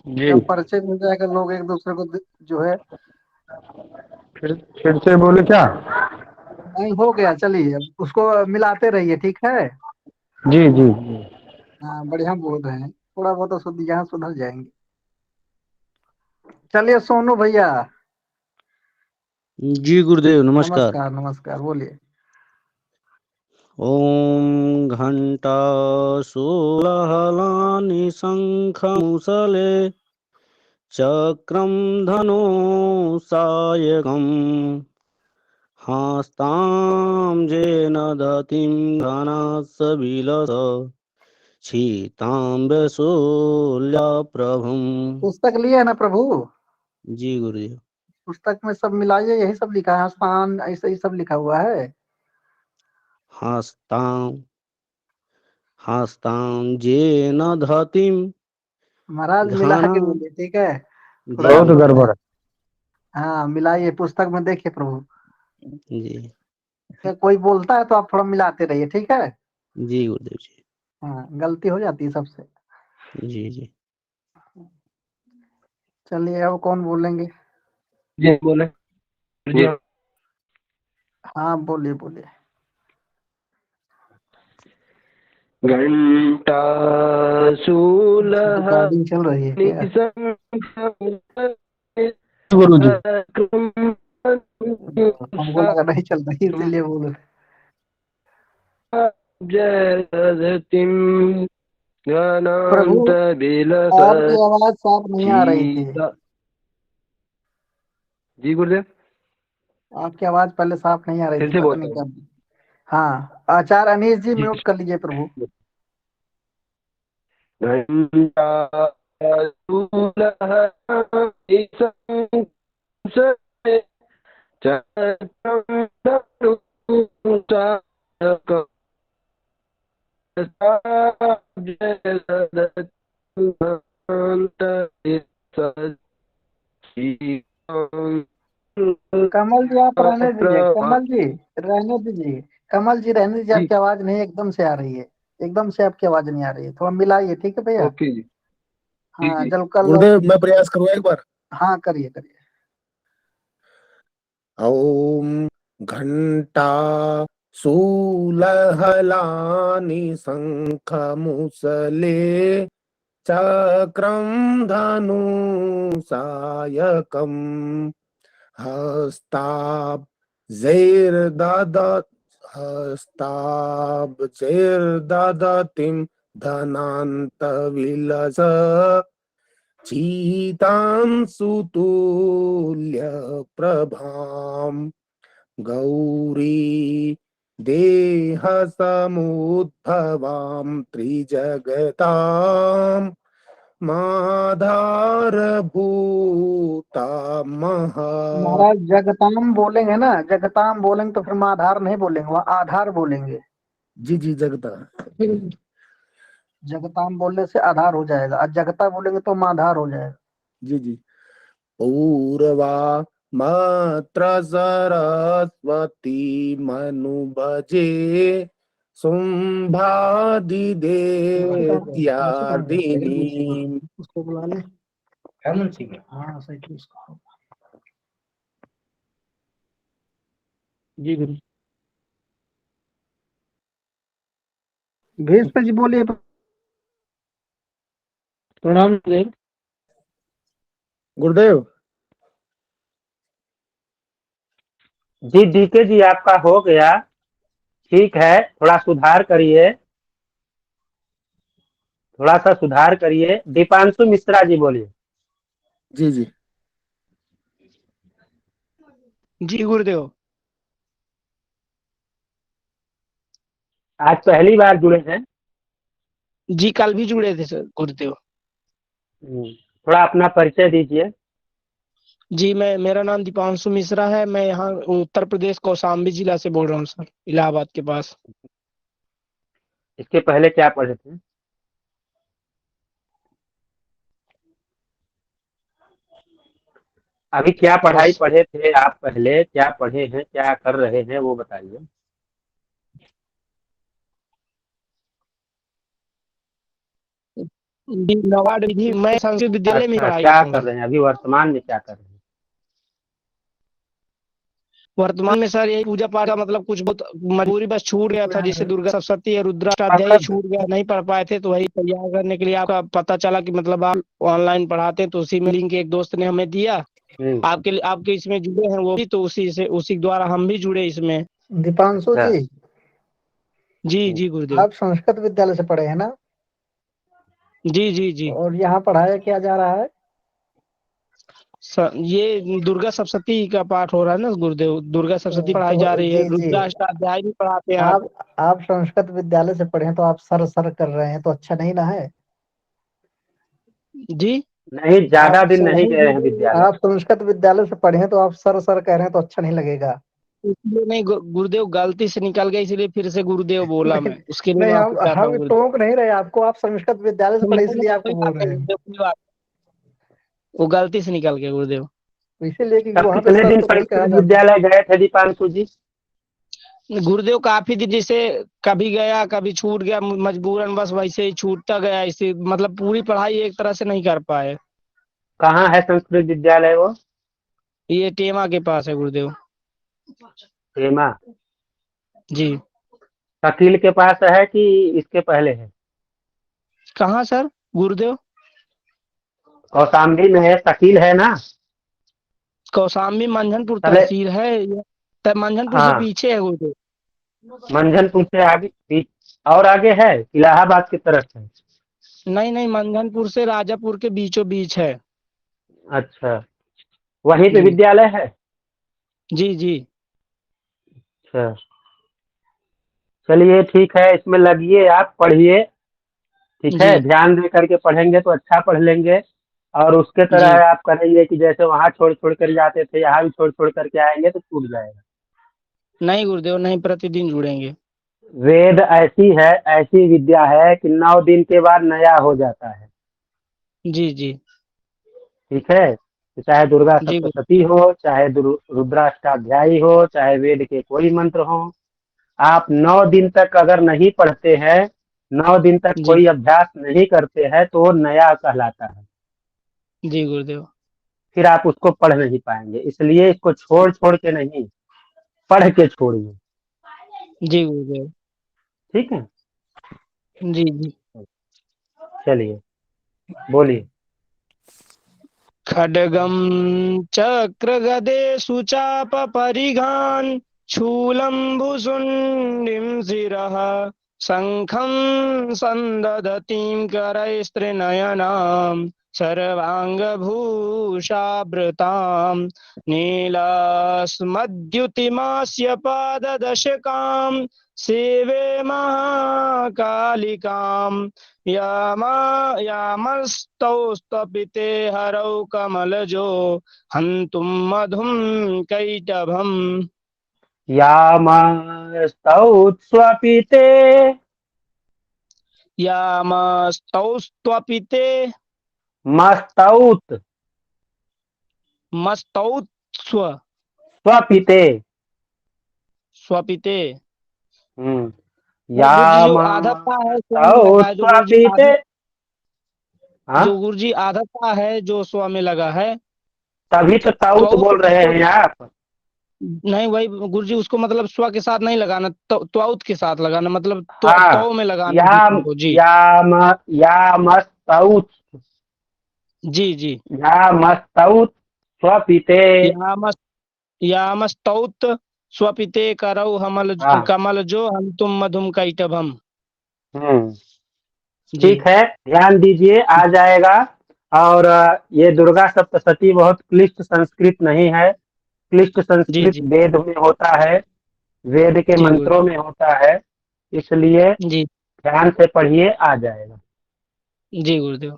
जी जब परिचय मिल जाएगा, लोग एक दूसरे को जो है। फिर से बोले क्या? नहीं, हो गया, चलिए अब उसको मिलाते रहिए, ठीक है। जी जी जी। हाँ, बढ़िया बोल रहे हैं। थोड़ा बहुत तो यहाँ सुधर जाएंगे। चलिए सोनू भैया। जी गुरुदेव नमस्कार। नमस्कार नमस्कार, बोलिए। ओम घंटा सोलहलानि शंखमुसले चक्रम धनो सायकम हास्तां जेन दतिं घनस्य विलस शीतांबशूल्या प्रभुम। पुस्तक लिए है ना प्रभु? जी गुरुदेव। पुस्तक में सब मिलाइए, यही सब लिखा है, स्थान ऐसे ही सब लिखा हुआ है। हास्तां हास्तां जेन धतिं महाराज मिला घना। के बोलिए, ठीक है। थोड़ा जी बहुत जो है। गड़बड़ है। हाँ, मिलाइए, पुस्तक में देखिए प्रभु। जी क्या कोई बोलता है तो आप थोड़ा मिलाते रहिए, ठीक है। जी गुरुदेव जी। हाँ, गलती हो जाती है सबसे। जी जी। चलिए, अब कौन बोलेंगे? जी बोले जी। हाँ, बोलिए बोलिए। घंटा सूलह रिकॉर्डिंग चल रही है क्या? गुरुजी। हमको लगा नहीं चल रही, इसीलिए बोल रहे। जयतिम प्रभु, गणांत बिलस आपकी आवाज साफ नहीं आ रही थी। शीता। जी गुरुदेव। आपकी आवाज पहले साफ नहीं आ रही फिर थी, से पता बोलता नहीं हूँ। कब। हाँ, आचार्य अनीश जी जी। म्यूट कर लीजिए प्रभु। घंटा सूलह चक्रम धनुषायकम् कमल जी, आप रहने दीजिए, कमल जी रहने दीजिए। कमल जी रहने दीजिए, जी आपकी आवाज नहीं एकदम से आ रही है। एकदम से आपकी आवाज नहीं आ रही है, थोड़ा मिलाइए, ठीक है भैया। ओके जी। जी हाँ, जी। जब कल। गुरुदेव मैं प्रयास करूँ एक बार। हाँ, करिए करिए। ओम घंटा सूलहलानि शंखमुसले चक्रम धनु सायकम हस्ताब जैर्ददतिम धनांत विलस चीतांसुतुल्य प्रभाम गौरी देह समुद्भवाम त्रिजगताम माधार भूता महा। महाराज जगताम बोलेंगे ना, जगताम बोलेंगे तो फिर आधार नहीं बोलेंगे, वहाँ आधार बोलेंगे। जी जी जगता। जगताम बोलने से आधार हो जाएगा, और जगता बोलेंगे तो माधार हो जाएगा। जी जी। पूर्वा मात्र सरस्वती मनु बजे शुंभादि देत्यादिनी। उसको बुला ले। हाँ, सही थी उसको। जी गुरु। भेज पे जी बोलिए। प्रणाम गुरुदेव। गुरुदेव जी डीके जी आपका हो गया, ठीक है, थोड़ा सुधार करिए, थोड़ा सा सुधार करिए। दीपांशु मिश्रा जी बोलिए। जी जी जी गुरुदेव। आज पहली बार जुड़े हैं? जी कल भी जुड़े थे सर गुरुदेव। थोड़ा अपना परिचय दीजिए। जी मेरा नाम दीपांशु मिश्रा है, मैं यहाँ उत्तर प्रदेश कौशाम्बी जिला से बोल रहा हूँ सर, इलाहाबाद के पास। इसके पहले क्या पढ़े थे? अभी क्या पढ़ाई बस पढ़े थे आप? पहले क्या पढ़े हैं, क्या कर रहे हैं, वो बताइए। जी नवाड विधि, मैं संस्कृत विद्यालय में अच्छा, पढ़ाई क्या करता हूँ कर सर। रहे हैं अभी वर्तमान में, क्या कर रहे हैं? वर्तमान में सर यही पूजा पाठ का मतलब कुछ बहुत मजबूरी बस छूट गया था, जैसे दुर्गा सप्तशती या रुद्राष्टाध्याय छूट गया, नहीं पढ़ पाए थे, तो वही तैयार करने के लिए आपका पता चला कि मतलब आप ऑनलाइन पढ़ाते हैं, तो उसी में लिंक एक दोस्त ने हमें दिया। आपके इसमें जुड़े हैं वो भी, तो उसी द्वारा हम भी जुड़े इसमें। दीपांशु जी, जी गुरुदेव। आप संस्कृत विद्यालय से पढ़े हैं ना? जी। और यहाँ पढ़ाया क्या जा रहा है? ये दुर्गा सप्तशती का पाठ हो रहा है ना गुरुदेव, दुर्गा सप्तशती पढ़ाई जा रही है, जी रुद्राष्टाध्याय भी पढ़ाते हैं आप संस्कृत विद्यालय से पढ़े हैं, तो आप सर कर रहे हैं, तो अच्छा नहीं ना है? जी नहीं, ज्यादा दिन नहीं गए हैं विद्यालय। आप संस्कृत विद्यालय से पढ़े हैं, तो आप सर कह रहे हैं, तो अच्छा नहीं लगेगा। इसलिए नहीं गुरुदेव, गलती से निकल गया, इसलिए फिर से गुरुदेव बोला मैं, उसके लिए नहीं, माफी चाहता हम हूँ गुरुदेव। टोक नहीं रहे आपको, आप संस्कृत विद्यालय से पढ़े इसलिए आपको बोल रहे हैं। वो गलती से निकल गया गुरुदेव। इसीलिए कि तब वहाँ पे कितने सर दिन तो नहीं कहा संस्कृत जाता। विद्यालय गए थे दीपांशु जी? गुरुदेव काफी दिन, जैसे कभी गया कभी छूट गया, मजबूरन बस वैसे ही छूटता गया, इसे मतलब पूरी पढ़ाई एक तरह से नहीं कर पाए। कहाँ है संस्कृत विद्यालय वो? ये टेमा के पास है गुरुदेव। टेमा? जी। शकील के पास है कि इसके पहले है? कहाँ सर गुरुदेव? कौशाम्बी में है, शकील है ना? कौशाम्बी मंझनपुर चले, तहसील है, मंझनपुर से हाँ, पीछे है गुरुदेव। मंझनपुर से आगे और आगे है, इलाहाबाद की तरफ है? नहीं, मंझनपुर से राजापुर के बीचों बीच है। अच्छा, वहीं पे जी विद्यालय है? जी। अच्छा, चलिए ठीक है, इसमें लगिए, आप पढ़िए, ठीक है, जी ध्यान दे करके पढ़ेंगे तो अच्छा पढ़ लेंगे। और उसके जी। तरह आप करेंगे कि जैसे वहाँ छोड़ छोड़ कर जाते थे, यहाँ भी छोड़ छोड़ करके आएंगे तो छूट जाएगा। नहीं गुरुदेव, नहीं, प्रतिदिन जुड़ेंगे। वेद ऐसी विद्या है कि 9 दिन के बाद नया हो जाता है। जी। ठीक है, तो चाहे दुर्गा जी सप्तशती हो, चाहे रुद्राष्टाध्यायी हो, चाहे वेद के कोई मंत्र हो, आप 9 दिन तक अगर नहीं पढ़ते हैं, 9 दिन तक जी कोई अभ्यास नहीं करते हैं, तो वो नया कहलाता है। जी गुरुदेव। फिर आप उसको पढ़ नहीं पाएंगे, इसलिए इसको छोड़ छोड़ के नहीं, पढ़ के छोड़िए। जी गुरुदेव। ठीक है, जी। चलिए बोलिए। खड्गम चक्र गदेषु चाप परिघान शूलं भुशुण्डिं शिरः शंखं संदधतीं करैस्त्रिनयनां सर्वाङ्गभूषावृतां नीलास्मद्युतिमास्य पाददशकां सेवे महाकालिकाम् यामस्तौस्तपिते हरौ कमलजो हन्तुं मधुं कैटभम्। यामस्तौत्स्वपिते यामस्तौस्त्वपिते मस्तौत मस्तौत्स्व स्वपिते। स्वपिते। गुरुजी जो आधा पा है स्व में लगा है, यामस्तौत्स्वपिते। हाँ, जो गुरुजी आधा पा है जो स्व में लगा है, तभी तो ताउत त्वउत बोल रहे हैं आप। नहीं, वही गुरुजी उसको मतलब स्व के साथ नहीं लगाना, त्वउत के साथ लगाना, मतलब हाँ, तो में लगाना याम को। जी याम यामस्तौत जी। यामस्तौत स्वपिते। यामस्तौत स्वपिते करौ हमल हाँ। कमल जो हम तुम मधुम कैटभम। जी ठीक है, ध्यान दीजिए, आ जाएगा। और ये दुर्गा सप्तशती बहुत क्लिष्ट संस्कृत नहीं है। क्लिष्ट जी संस्कृत जी वेद में होता है, वेद के जी मंत्रों में होता है, इसलिए जी ध्यान से पढ़िए, आ जाएगा। जी गुरुदेव।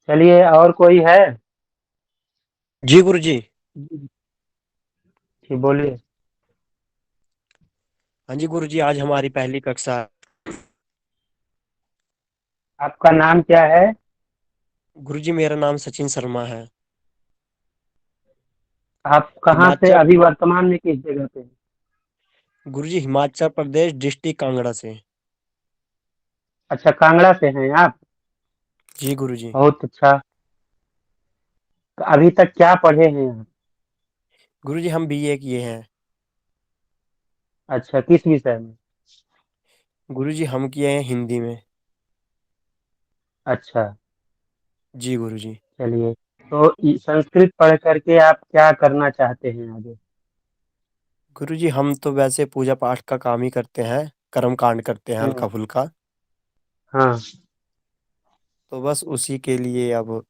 चलिए, और कोई है? जी गुरु जी। जी बोलिए। हाँ जी गुरु जी, आज हमारी पहली कक्षा। आपका नाम क्या है? गुरु जी मेरा नाम सचिन शर्मा है। आप कहाँ से हिमाचल। अभी वर्तमान में किस जगह पे हैं? गुरु जी हिमाचल प्रदेश, डिस्ट्रिक्ट कांगड़ा से। अच्छा, कांगड़ा से हैं आप? जी गुरु जी। बहुत अच्छा। तो अभी तक क्या पढ़े हैं आप? गुरु जी हम बीए किए हैं। अच्छा, किस विषय में? गुरु जी हम किए हैं हिंदी में। अच्छा, जी गुरु जी। चलिए। तो संस्कृत पढ़ करके आप क्या करना चाहते हैं आगे? गुरु जी हम तो वैसे पूजा पाठ का काम ही करते हैं, कर्म कांड करते हैं हल्का फुल्का। हाँ। तो बस उसी के लिए अब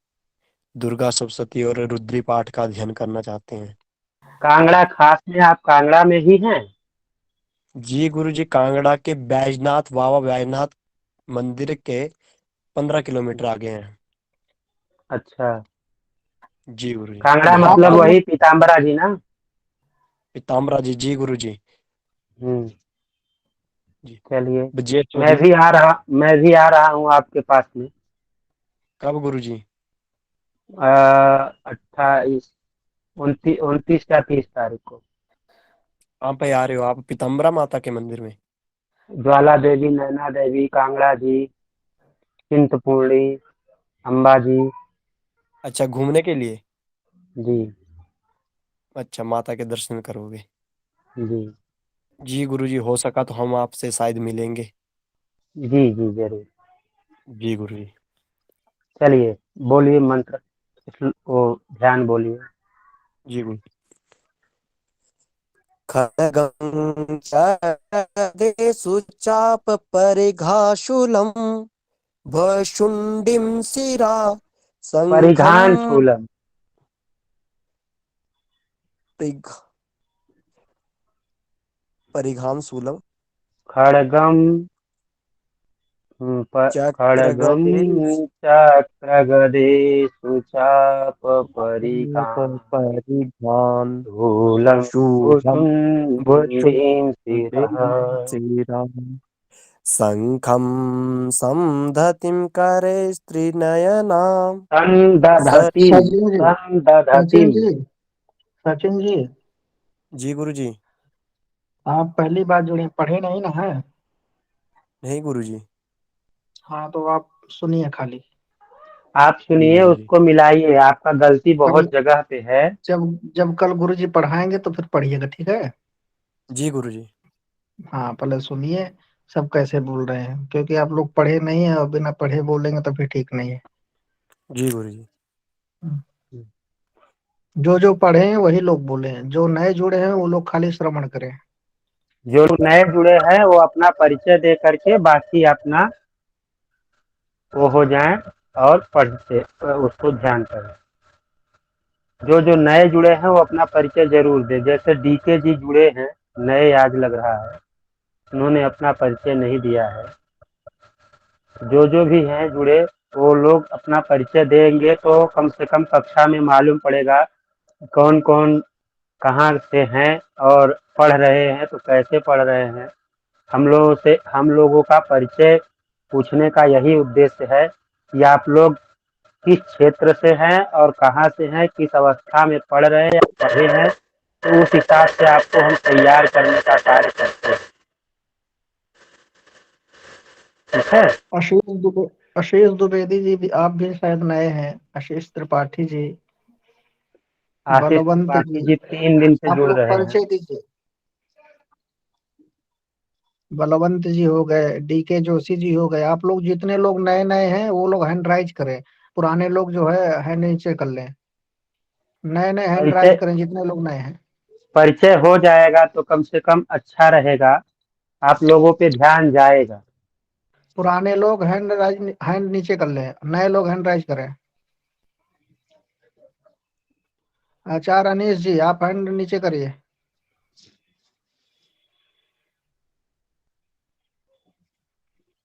दुर्गा सप्तशती और रुद्री पाठ का अध्ययन करना चाहते हैं। कांगड़ा खास में आप कांगड़ा में ही हैं? जी गुरु जी, कांगड़ा के बैजनाथ, बाबा बैजनाथ मंदिर के 15 किलोमीटर आगे हैं। अच्छा, जी गुरु जी, कांगड़ा वहाँ मतलब पर। वही पीताम्बरा जी ना? पीताम्बरा जी, जी गुरु जी। हम्म। जी चलिए, ब्रजेश्वरी। मैं भी आ रहा हूँ आपके पास में। कब गुरु जी? 28, 29 या 30 तारीख को। कहाँ पे आ रहे हो आप? पीताम्बरा माता के मंदिर में? ज्वाला देवी, नैना देवी, कांगड़ा जी, चिंतपूर्णी, अंबाजी। अच्छा, घूमने के लिए? जी अच्छा, माता के दर्शन करोगे? जी जी गुरु जी, हो सका तो हम आपसे शायद मिलेंगे। जी जी जरूर। जी गुरु जी। चलिए, बोलिए मंत्र, वो ध्यान बोलिए। जी गुरु। खड्गं चापदेषु चाप परिघाशूलं भशुण्डिं शिरा शङ्खं परिघान शूलम। परिघाम शूलम खड़गम, खड़गम चक्रगदेषु चक्रगदेषु चाप परिघान परिघान शूलम शूलं भुषुण्डीं शिरः। शिरा शङ्खं संदधिं करे स्त्रीनयनां संदधतिम, सचिन जी, सचिन संदधतिम। जी, सचिन जी, जी गुरु जी। आप पहली बार जुड़े, पढ़े नहीं ना है? नहीं गुरु जी। हाँ तो आप सुनिए खाली। आप जी सुनिए, गुरु जी। उसको मिलाइए, आपका गलती कल बहुत जगह पे है। जब जब कल गुरुजी पढ़ाएंगे तो फिर पढ़िएगा, ठीक है? जी गुरु जी। हाँ, पहले सुनिए सब कैसे बोल रहे हैं, क्योंकि आप लोग पढ़े नहीं है और बिना पढ़े बोलेंगे तो फिर ठीक नहीं है। जी गुरु जी। जो जो पढ़े हैं वही लोग बोले हैं, जो नए जुड़े हैं वो लोग खाली श्रवण करें। जो नए जुड़े हैं वो अपना परिचय दे करके बाकी अपना वो हो जाएं और पढ़ते उसको ध्यान करें। जो जो नए जुड़े हैं वो अपना परिचय जरूर दे। जैसे डीके जी जुड़े हैं, नए आज लग रहा है, उन्होंने अपना परिचय नहीं दिया है। जो जो भी हैं जुड़े, वो लोग अपना परिचय देंगे तो कम से कम कक्षा में मालूम पड़ेगा कौन कौन कहाँ से हैं और पढ़ रहे हैं तो कैसे पढ़ रहे हैं। हम लोगों का परिचय पूछने का यही उद्देश्य है कि आप लोग किस क्षेत्र से हैं और कहाँ से हैं, किस अवस्था में पढ़ रहे हैं या पढ़े हैं, तो उस हिसाब से आपको हम तैयार करने का कार्य करते हैं। ठीक है? आशीष द्विवेदी जी भी, आप भी शायद नए हैं। आशीष त्रिपाठी जी, आशीष बलवंत त्रिपाठी जी, जी 3 दिन से आप जुड़ लोग रहे हैं। परिचय दीजिए। बलवंत जी हो गए, डीके जोशी जी हो गए। आप लोग जितने लोग नए नए हैं वो लोग हैंड राइज करें, पुराने लोग जो है हैंड नीचे कर लें। नए नए हैंड राइज परिचय करें जितने लोग नए हैं। परिचय हो जाएगा तो कम से कम अच्छा रहेगा, आप लोगों पे ध्यान जाएगा। पुराने लोग हैंड नीचे कर ले, नए लोग हैंड राइज करें। आचार्य अनीश जी, आप हैंड नीचे करिए।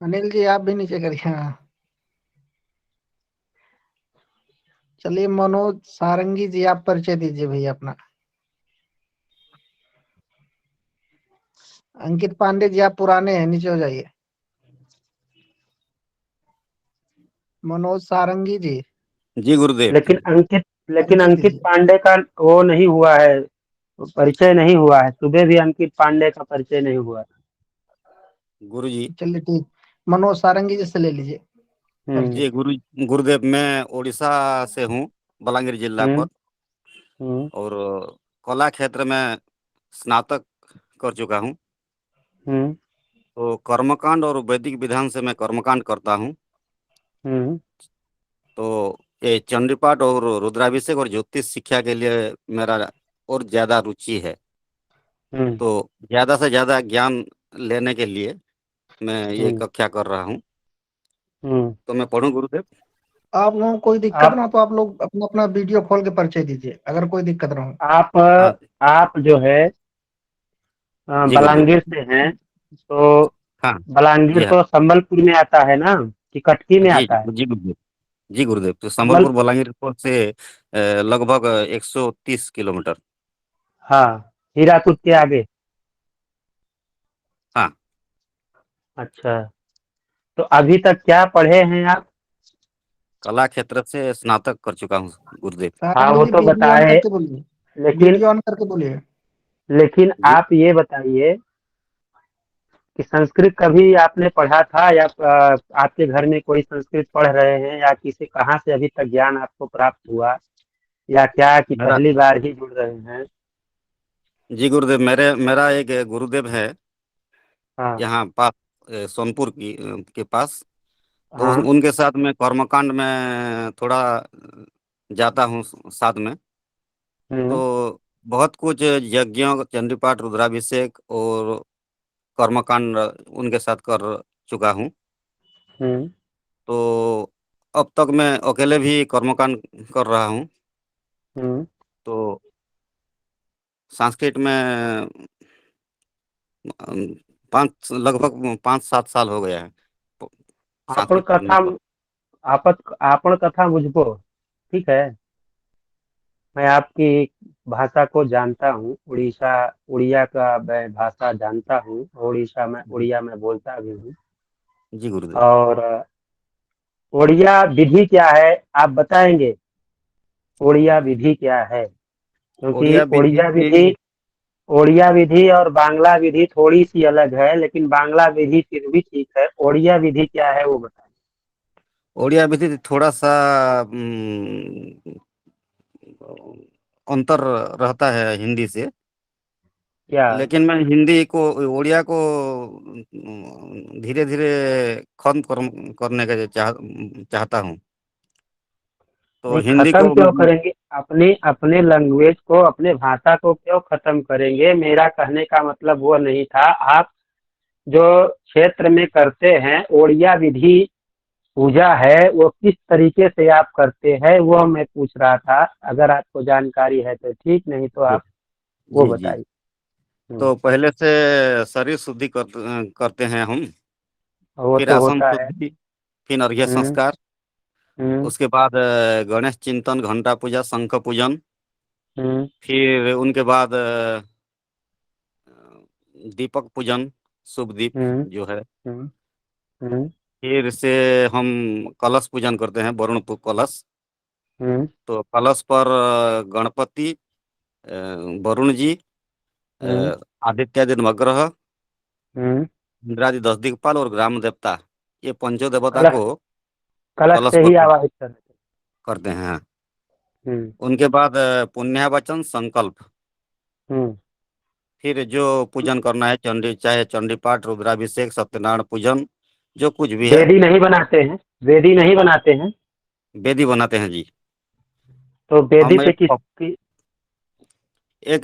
अनिल जी, आप भी नीचे करिए। हाँ, चलिए मनोज सारंगी जी, आप परिचय दीजिए भैया अपना। अंकित पांडे जी, आप पुराने हैं, नीचे हो जाइए। मनोज सारंगी जी। जी गुरुदेव। लेकिन अंकित परिचय अंकित दीजिए। पांडे का वो नहीं हुआ है, परिचय नहीं हुआ है। सुबह भी अंकित पांडे का परिचय नहीं हुआ था। गुरुजी। चलिए ठीक, मनोज सारंगी जी से ले लीजिए परिचय। जी गुरुदेव, मैं उड़ीसा से हूँ, बलांगीर जिला पर, और कला क्षेत्र में स्नातक कर चुका हूँ। तो कर्मकांड और वैदिक विधान से मैं कर्मकांड करता हूँ। तो ये चंडीपाठ और रुद्राभिषेक और ज्योतिष शिक्षा के लिए मेरा और ज्यादा रुचि है। तो ज्यादा से ज्यादा ज्ञान लेने के लिए मैं ये कक्षा कर रहा हूँ। तो मैं पढ़ूं गुरुदेव? आप लोगों को कोई दिक्कत ना हो तो आप लोग अपना अपना वीडियो खोल के परिचय दीजिए, अगर कोई दिक्कत ना हो। आप जो है जी गुरुदेव। बलांगीर से हैं, तो हाँ बलांगीर जी हाँ तो संबलपुर में आता है ना, कि कटकी में जी आता है? जी गुरुदेव। जी गुरुदेव, तो संबल संबलपुर बलांगीर से लगभग 130 किलोमीटर। हाँ, हीराकुद के आगे। हाँ। अच्छा, तो अभी तक क्या पढ़े हैं आप? कला क्षेत्र से स्नातक कर चुका हूँ गुरुदेव। हाँ, वो जी तो वीडियो ऑन बताए, करके बोलिए, लेकिन वीडियो ऑन करके बोलिए। आप ये बताइए कि संस्कृत कभी आपने पढ़ा था, या आपके घर में कोई संस्कृत पढ़ रहे हैं, या किसी कहाँ से अभी तक ज्ञान आपको प्राप्त हुआ, या क्या कि मेरा पहली बार ही जुड़ रहे हैं? जी गुरुदेव, मेरा एक गुरुदेव है हाँ यहाँ पास, सोनपुर के पास। तो हाँ। उनके साथ मैं कर्मकांड में थोड़ा जाता हूँ साथ में। तो बहुत कुछ यज्ञों, चंडीपाठ, रुद्राभिषेक और कर्मकांड उनके साथ कर चुका हूँ। तो अब तक मैं अकेले भी कर्मकांड कर रहा हूँ। तो संस्कृत में लगभग 5-7 साल हो गया है आपण संस्कृत पढ़ने कथा को। आपण कथा मुझको, ठीक है। मैं आपकी भाषा को जानता हूँ, उड़िया का मैं भाषा जानता हूँ, उड़िया में बोलता भी हूँ। जी गुरुदेव। और उड़िया विधि क्या है आप बताएंगे? उड़िया विधि क्या है? क्योंकि ओडिया विधि। ओडिया विधि और बांग्ला विधि थोड़ी सी अलग है, लेकिन बांग्ला विधि फिर भी ठीक है। ओडिया विधि क्या है वो बताएं। ओडिया विधि थोड़ा सा अंतर रहता है हिंदी से। क्या? लेकिन मैं हिंदी को, ओडिया को धीरे धीरे खत्म करने का चाहता हूँ। तो नहीं, हिंदी खत्म को क्यों करेंगे? अपने अपने लैंग्वेज को, अपने भाषा को क्यों खत्म करेंगे? मेरा कहने का मतलब वो नहीं था। आप जो क्षेत्र में करते हैं ओडिया विधि पूजा है, वो किस तरीके से आप करते हैं वो मैं पूछ रहा था। अगर आपको जानकारी है तो ठीक, नहीं तो आप वो जी जी। बताइए। तो पहले से शरीर शुद्धि करते हैं हम, वो फिर तो आसन होता है। शुद्धि, फिर अर्घ्य हम्म संस्कार। हम्म उसके बाद गणेश चिंतन, घंटा पूजा, शंख पूजन। हम्म फिर उनके बाद दीपक पूजन, शुभ दीप हम्म जो है। हम्म हम्म फिर से हम कलश पूजन करते हैं, वरुण कलश। हम्म तो कलश पर गणपति, वरुण जी, हम्म आदित्यादि नवग्रह, हम्म। इंद्रादि 10 दिक्पाल और ग्राम देवता, ये पंचो देवता कलश को कलश कलश से पर ही आवाहित कर। करते हैं। हम्म उनके बाद पुण्यावचन, संकल्प। हम्म। फिर जो पूजन करना है, चाहे चंडी पाठ, रुद्राभिषेक, सत्यनारायण पूजन, जो कुछ भी है। वेदी नहीं बनाते हैं? वेदी नहीं बनाते हैं? वेदी बनाते हैं जी। तो वेदी हम पे एक किसकी? एक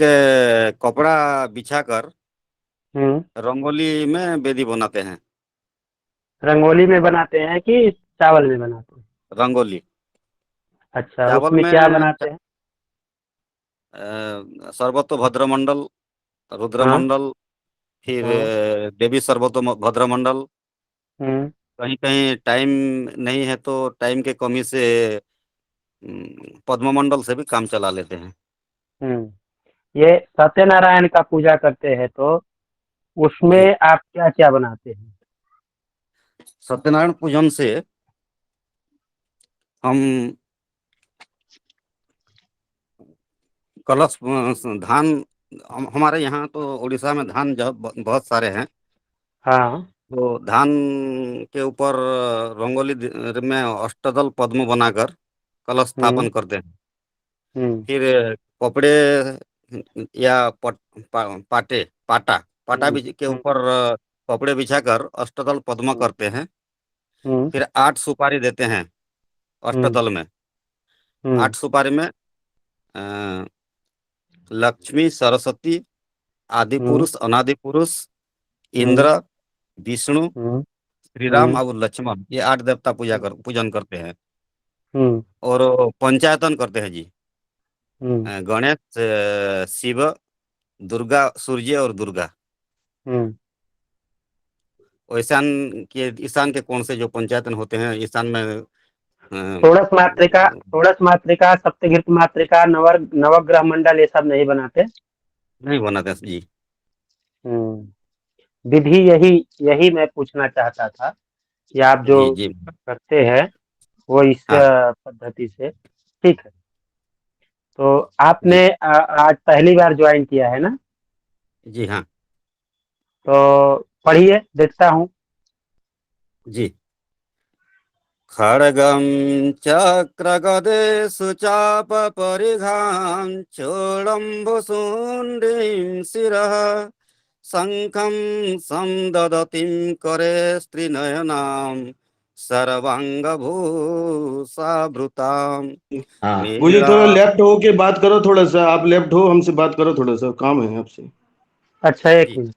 कपड़ा बिछाकर रंगोली में बेदी बनाते हैं। रंगोली में बनाते हैं कि चावल में बनाते हैं? रंगोली। अच्छा, चावल उसमें में क्या बनाते हैं? सर्वतो भद्रमंडल, रुद्रमंडल, फिर देवी सर्वतो भद्रमंडल। कहीं कहीं टाइम नहीं है तो टाइम के कमी से पद्ममंडल से भी काम चला लेते हैं। ये सत्यनारायण का पूजा करते हैं तो उसमें आप क्या क्या बनाते हैं? सत्यनारायण पूजन से हम कलश धान, हमारे यहाँ तो उड़ीसा में धान बहुत सारे हैं। हाँ। तो धान के ऊपर रंगोली में अष्टदल पद्म बनाकर कलश स्थापन करते हैं। फिर कपड़े या पाटा के ऊपर कपड़े बिछाकर अष्टदल पद्म करते हैं। फिर 8 सुपारी देते हैं अष्टदल में। 8 सुपारी में लक्ष्मी, सरस्वती, आदि पुरुष, अनादि पुरुष, इंद्र, विष्णु, श्री राम और लक्ष्मण, ये 8 देवता पूजन करते हैं। और पंचायतन करते हैं जी। गणेश, शिव, दुर्गा, सूर्य और दुर्गा। ईशान के कौन से जो पंचायतन होते हैं ईशान में षोडश मात्रिका, सप्तघृत मात्रिका, नवग्रह मंडल, ये सब नहीं बनाते? नहीं बनाते जी। विधि यही मैं पूछना चाहता था कि आप जो जी करते हैं वो इस पद्धति से। ठीक है, तो आपने आज पहली बार ज्वाइन किया है ना? जी हाँ। तो पढ़िए, देखता हूँ जी। खड्गं चक्रगदेषु चाप परिघां चोडम्बुशुण्डीं शिरः शङ्खं संदधतीं करे स्त्रीनयनां सर्वांगभूषावृतां। मुझे थोड़ा लेफ्ट हो के बात करो, थोड़ा सा आप लेफ्ट हो, हमसे बात करो, थोड़ा सा काम है आपसे। अच्छा, एक मिनट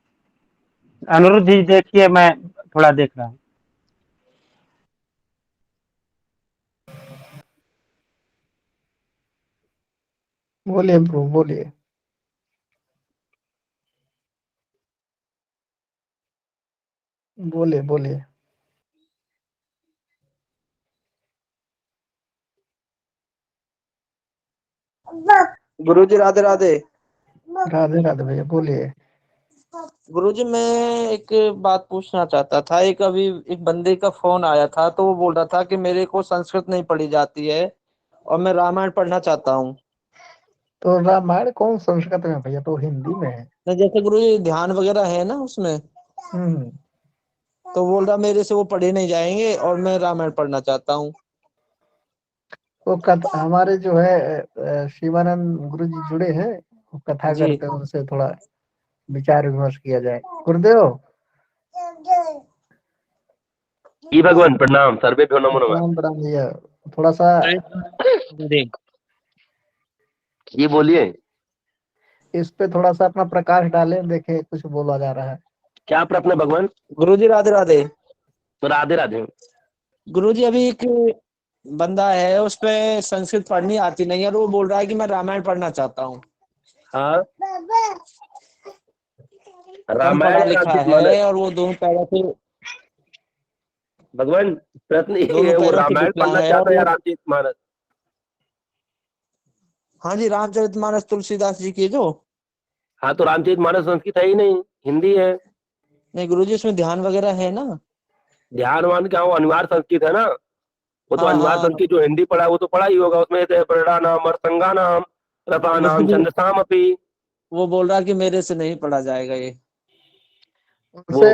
अनुरुद्ध जी, देखिए मैं थोड़ा देख रहा हूँ। बोलिए प्रभु, बोलिए। बोलिए बोलिए। गुरुजी राधे राधे। राधे राधे भैया, बोलिए। गुरुजी मैं एक बात पूछना चाहता था। अभी एक बंदे का फोन आया था तो वो बोल रहा था कि मेरे को संस्कृत नहीं पढ़ी जाती है और मैं रामायण पढ़ना चाहता हूँ। तो रामायण कौन संस्कृत में भैया, तो हिंदी में है। जैसे गुरुजी ध्यान वगैरह है ना उसमें, तो बोल रहा मेरे से वो पढ़े नहीं जाएंगे और मैं रामायण पढ़ना चाहता हूँ। वो हमारे जो है शिवानंद गुरु जी जुड़े हैं, वो कथा करते हैं, उनसे थोड़ा विचार विमर्श किया जाए। गुरुदेव जी भगवान प्रणाम, सर्वेभ्यो नमो नमः। प्रणाम भैया। थोड़ा सा ये बोलिए, इस पे थोड़ा सा अपना प्रकाश डालें, देखे कुछ बोला जा रहा है। क्या प्रश्न भगवान? गुरुजी राधे राधे। तो राधे राधे। गुरुजी अभी एक बंदा है, उस पे संस्कृत पढ़नी आती नहीं है और वो बोल रहा है कि मैं रामायण पढ़ना चाहता हूँ। हाँ, पढ़ा लिखा है और वो दोनों पैरों से भगवान प्रश्न ये है, वो रामायण पढ़ना चाहता है या रामचरितमानस? हाँ जी, रामचरितमानस तुलसीदास जी की जो। हाँ, तो रामचरितमानस संस्कृत है ही नहीं, हिंदी है। नहीं गुरुजी, उसमें ध्यान वगैरह है ना? ध्यान क्या हो, अनिवार्य संस्कृत है ना। वो तो अनिवार्य संस्कृत जो हिंदी पढ़ा है वो तो पढ़ा ही होगा। उसमें प्रणा अर्तंगा नाम रता नाम छंदसाम अपी। वो बोल रहा कि मेरे से नहीं पढ़ा जाएगा ये। उनसे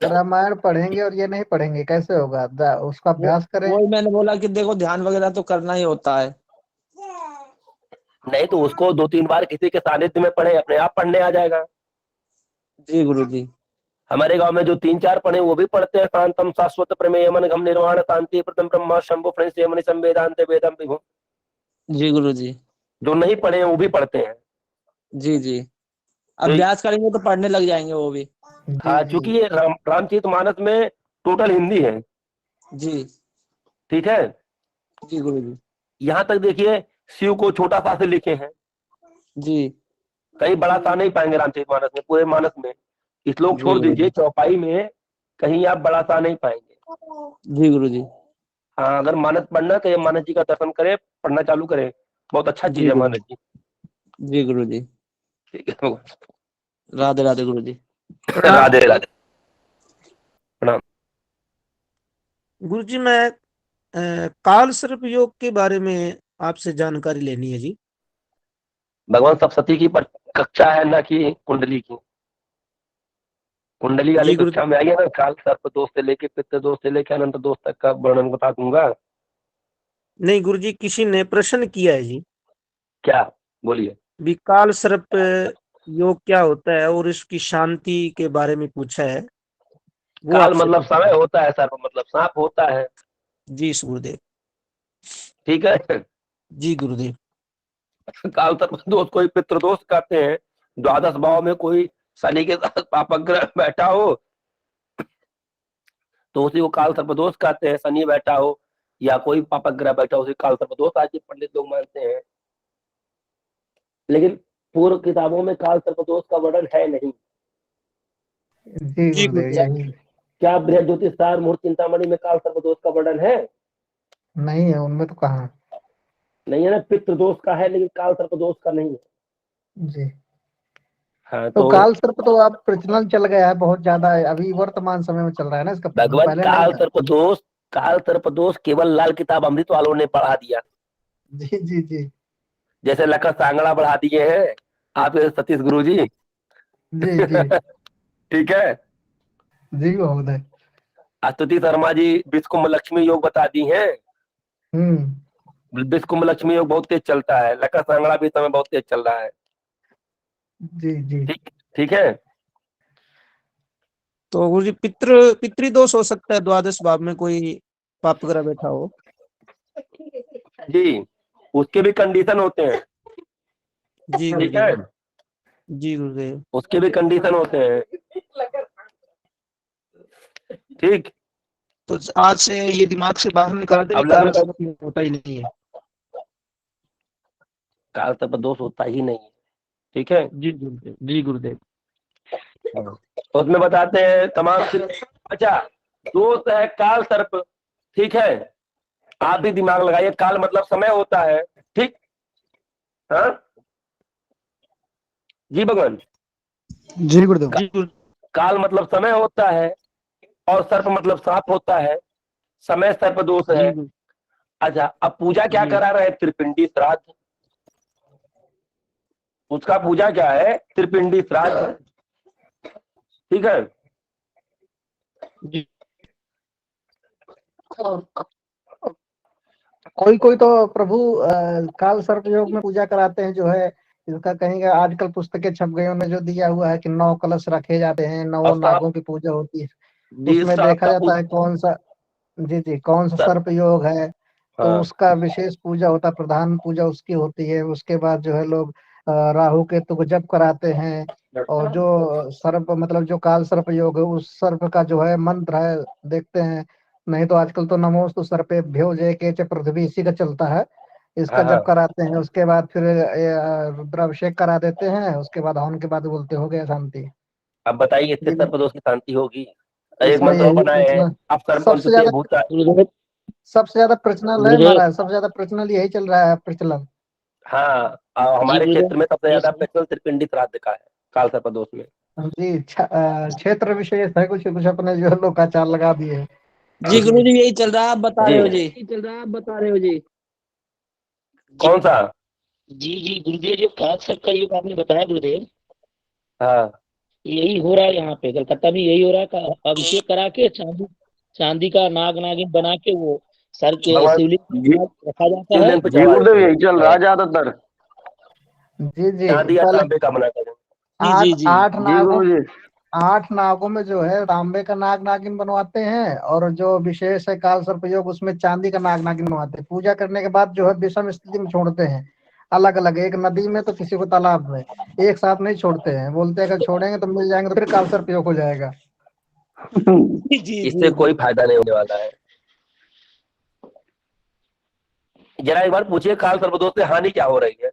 रामायण पढ़ेंगे और ये नहीं पढ़ेंगे, कैसे होगा? उसका अभ्यास करें। वही मैंने बोला कि देखो ध्यान वगैरह तो करना ही होता है। नहीं तो उसको 2-3 बार किसी के सानिध्य में पढ़े, अपने आप पढ़ने आ जाएगा। जी गुरुजी। हमारे गांव में जो 3-4 पढ़े वो भी पढ़ते हैं। शांतम शाश्वत प्रमेय मन घम निर्वाण शांति प्रथम ब्रह्मा शंभु प्रणस्य मणि संवेदांत वेदम विभु। जी गुरुजी। जो नहीं पढ़े वो भी पढ़ते हैं। जी जी, अभ्यास करेंगे तो पढ़ने लग जाएंगे वो भी। हाँ, क्योंकि ये रामचरितमानस में टोटल हिंदी है। जी ठीक है, जी गुरु जी। यहाँ तक देखिए शिव को छोटा सा से लिखे हैं। जी कहीं बड़ा सा नहीं पाएंगे रामचरितमानस में, पूरे मानस में। श्लोक छोड़ जी गुरु दीजिए, जी। चौपाई में कहीं आप बड़ा सा नहीं पाएंगे। जी गुरु जी। हाँ, अगर मानस पढ़ना तो ये मानस जी का दर्शन करें, पढ़ना चालू करें, बहुत अच्छा चीज जी है गुरु मानस जी। जी गुरु जी। ठीक है, राधे राधे गुरु जी। राधे राधे, प्रणाम। गुरु जी, मैं काल सर्प योग के बारे में आपसे जानकारी लेनी है जी। भगवान सप्तशती की कक्षा है, ना कि कुंडली की। कुंडली वाली जी गुरु कक्षा में आइए ना, काल सर्प दोष से लेके पितृ दोष से लेके अनंत दोष तक का वर्णन बता दूंगा। नहीं गुरु जी, किसी ने प्रश्न किया है जी। क्या, बोलिए। भी काल सर्प योग क्या होता है और इसकी शांति के बारे में पूछा है, वो काल आपसे मतलब पूछा समय है। होता है, सर्प मतलब सांप होता है। जी गुरुदेव। ठीक है, जी गुरुदेव। काल सर्प दोष कोई पितृदोष कहते हैं। द्वादश भाव में कोई शनि के साथ पापक ग्रह बैठा हो तो उसी को काल सर्प दोष कहते हैं। शनि बैठा हो या कोई पापक ग्रह बैठा हो, उसी काल सर्प दोष आज के पंडित लोग मानते हैं। लेकिन पूर्व किताबों में काल सर्प दोष का वर्णन है नहीं। जी गुरुदेव, यही क्या बृहद ज्योतिष सार मुहूर्त चिंतामणि में काल सर्प दोष का वर्णन है? नहीं है उनमें, तो कहाँ नहीं है ना, पितृदोष का है लेकिन काल सर्प दोष का नहीं है। जी। हाँ, तो काल सर्प तो अब प्रचलन चल गया है बहुत ज्यादा, अभी वर्तमान समय में चल रहा है ना इसका, भगवत पहले नहीं काल था। सर्प दोष केवल लाल किताब अमृत वालों ने पढ़ा दिया। जी जी जी जैसे लखन सांगड़ा बढ़ा दिए हैं आप सतीश गुरु जी। जी जी ठीक है, जी महोदय। स्तुति शर्मा जी विश्व लक्ष्मी योग बता दी हैं। विश्व लक्ष्मी योग बहुत तेज चलता है। लखन सांगड़ा भी समय बहुत तेज चल रहा है। जी जी ठीक है। तो गुरु जी, पितृदोष हो सकता है, द्वादश भाव में कोई पाप ग्रह बैठा हो। जी, उसके भी कंडीशन होते हैं। जी ठीक है, जी गुरुदेव। उसके भी कंडीशन होते हैं। ठीक, तो आज से ये दिमाग से बाहर निकाल दे, अब काल सर्प होता ही नहीं है। काल सर्प दोष होता ही नहीं है। ठीक है, जी गुरुदेव, जी गुरुदेव। उसमें बताते हैं तमाम। अच्छा, दोष है काल सर्प। ठीक है, आप भी दिमाग लगाइए। काल मतलब समय होता है। ठीक, हाँ जी भगवान। जी गुरुदेव। काल मतलब समय होता है और सर्प मतलब सांप होता है। समय सर्प दोष है। अच्छा, अब पूजा क्या करा रहे हैं? त्रिपिंडी श्राद्ध। उसका पूजा क्या है? त्रिपिंडी श्राद्ध। ठीक है, कोई कोई तो प्रभु काल सर्प योग में पूजा कराते हैं, जो है इसका कहीं का आजकल पुस्तकें छप गई, उन्हें जो दिया हुआ है कि 9 कलश रखे जाते हैं, 9 नागों की पूजा होती है, उसमें देखा जाता है कौन सा, जी जी, कौन सा सर्प योग है, तो उसका विशेष पूजा होता है, प्रधान पूजा उसकी होती है। उसके बाद जो है लोग राहु केतु को जप कराते हैं, और जो सर्प मतलब जो काल सर्प योग है उस सर्प का जो है मंत्र है देखते हैं। नहीं तो आजकल तो नमोस्तु सर्पेभ्यो जयकेच पृथ्वी, इसी का चलता है, इसका जप कराते हैं। उसके बाद फिर रुद्राभिषेक करा देते हैं, उसके बाद हवन के बाद बोलते हो गया शांति। अब बताइए इससे सर्प दोष की शांति होगी? एक इसमें मंत्र यही बनाए हैं, अब सर्प सबसे ज्यादा प्रचलन है महाराज, सबसे ज्यादा प्रचलन यही चल रहा है प्रचलन। हाँ, हमारे क्षेत्र में सबसे ज्यादा प्रचलन त्रिपिंडी श्राद्ध का है काल सर्प दोष में। जी, क्षेत्र विशेष है, कुछ कुछ अपने जो लोकाचार लगा दिए हैं। जी गुरु जी, यही चल रहा है, आप बता रहे हो जी। कौन सा? जी जी गुरुदेव, जो काल सर्प का योग आपने बताया गुरुदेव, हाँ, यही हो रहा है यहाँ पे कलकत्ता में, यही हो रहा है। अभिषेक करा के चांदी का नाग नागिन बना के वो सर के शिवलिंग रखा जाता है। गुरुदेव यही चल रहा है ज्यादातर। जी जी, तांबे का बना कर 8 नागों में जो है तांबे का नाग नागिन बनवाते हैं, और जो विशेष है काल सर्प योग उसमें चांदी का नाग नागिन बनवाते हैं। पूजा करने के बाद जो है विषम स्थिति में छोड़ते हैं, अलग अलग, एक नदी में तो किसी को तालाब में, एक साथ नहीं छोड़ते हैं, बोलते हैं अगर छोड़ेंगे तो मिल जाएंगे तो फिर काल सर्पयोग हो जाएगा। इससे कोई फायदा नहीं होने वाला है। जरा एक बार पूछिए काल सर्पदोष से हानि क्या हो रही है?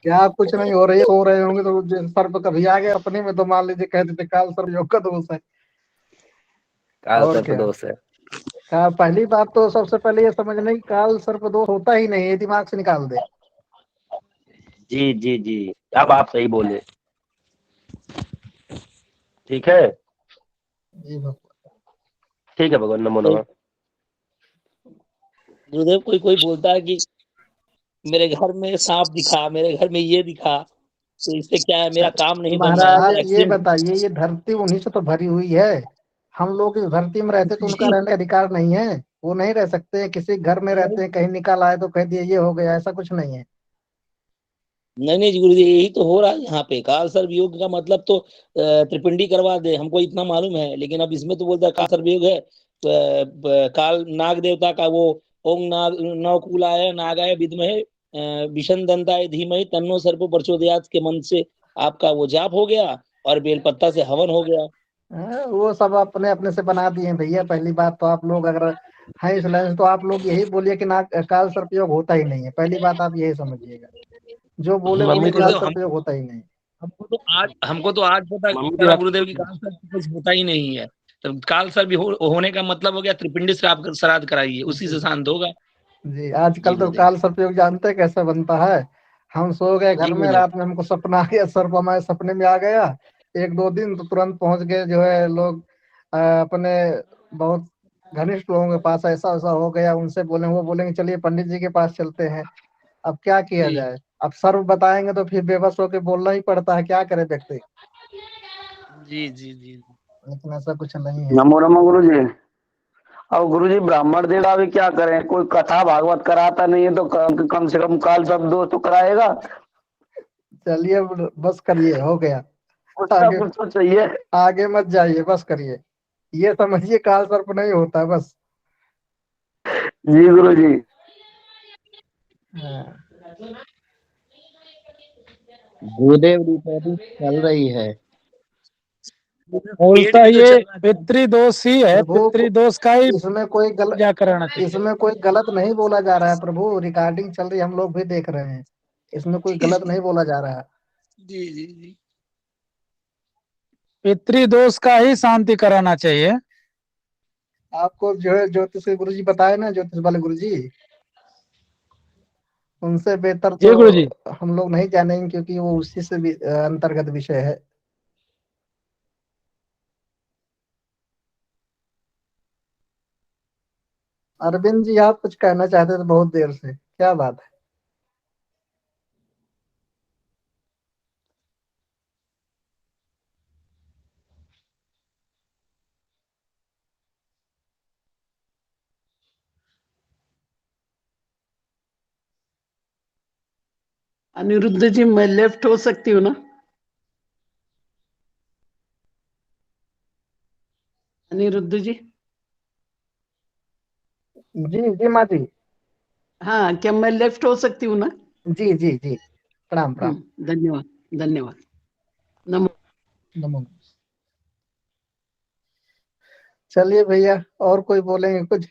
क्या कुछ नहीं हो रही है, सो रहे होंगे तो सर्प कभी आ गए अपने में तो मान लीजिए कह देते काल सर्पयोग का दोष है। काल और क्या सर्पदोष है। पहली बात तो सबसे पहले ये समझना कि काल सर्पदोष होता ही नहीं है, दिमाग से निकाल दे। जी जी जी, अब आप सही बोले। ठीक है, जी भगवान। ठीक है भगवान, नमो नमः। गुरुदेव कोई बोलता है कि मेरे घर में सांप दिखा, मेरे घर में ये दिखा, तो इससे क्या है, मेरा काम नहीं बन रहा है। महाराज ये बताइए, ये धरती उन्हीं से तो भरी हुई है, हम लोग इस धरती में रहते तो उनका रहने का अधिकार नहीं है, वो नहीं रह सकते, किसी घर में रहते हैं, कहीं निकाल आए तो कह दिए ये हो गया, ऐसा कुछ नहीं है। नहीं गुरुदेव, यही तो हो रहा है यहाँ पे। काल सर्पयोग का मतलब तो त्रिपिंडी करवा दे, हमको इतना मालूम है, लेकिन अब इसमें तो बोलता है काल सर्पयोग है। काल नाग देवता का वो ओम नाग नवकुलाय नागाय विद्महे विषण दंताय धीमहि तन्नो सर्पो प्रचोदयात् के मंत्र से आपका वो जाप हो गया और बेलपत्ता से हवन हो गया। वो सब अपने अपने से बना दिए हैं भैया। पहली बात तो आप लोग अगर हैं इस लाइन तो आप लोग यही बोलिए कि नाग काल सर्पयोग होता ही नहीं है, पहली बात आप यही समझिएगा, जो बोले बोले काल सर्पयोग होता ही नहीं। हमको तो आज पता चला गुरुदेव की काल सर्प कुछ होता ही नहीं है। तो काल सर्प होने का मतलब हो गया त्रिपिंडी श्राद्ध कराइए, उसी से शांत होगा। जी आजकल तो काल सर्पयोग जानते हैं कैसे बनता है। हम सो गए घर में, रात में हमको सपना आ गया, सर्प हमारे सपने में आ गया, एक दो दिन तो तुरंत पहुंच गए जो है लोग अपने बहुत घनिष्ठ लोगों के पास, ऐसा ऐसा हो गया, उनसे बोले, वो बोलेंगे चलिए पंडित जी के पास चलते हैं। अब क्या किया जाए, अब सर्व बताएंगे तो फिर बेबस होकर बोलना ही पड़ता है, क्या करे व्यक्ति। जी जी जी, लेकिन ऐसा कुछ नहीं है। नमो नमो गुरु जी। अब गुरु जी ब्राह्मण देवता भी क्या करें, कोई कथा भागवत कराता नहीं है तो कम से कम काल सर्पदोष तो कराएगा। चलिए बस करिए, हो गया, आगे कुछ तो चाहिए, आगे मत जाइए, बस करिए, ये समझिए काल सर्प नहीं होता बस। जी गुरु जी। गुरुदेव रिकॉर्डिंग चल रही है। बोलता ये पितृदोष ही है, पितृदोष का ही इसमें कोई पूजा कराना चाहिए। इसमें कोई गलत नहीं बोला जा रहा है प्रभु, रिकॉर्डिंग चल रही है, हम लोग भी देख रहे हैं, इसमें कोई गलत नहीं बोला जा रहा है। जी जी जी, पितृदोष का ही शांति कराना चाहिए। आपको जो है ज्योतिष के गुरु जी बताए ना, ज्योतिष वाले गुरु जी, उनसे बेहतर तो हम लोग नहीं जानेंगे, क्योंकि वो उसी से भी अंतर्गत विषय है। अरविंद जी आप कुछ कहना चाहते थे बहुत देर से, क्या बात है? अनिरुद्ध जी मैं लेफ्ट हो सकती हूँ ना? अनिरुद्ध जी। जी जी माँ जी। हाँ, क्या मैं लेफ्ट हो सकती हूँ ना? जी जी जी, प्रणाम प्रणाम। धन्यवाद धन्यवाद, नमो नमो। चलिए भैया, और कोई बोलेंगे कुछ?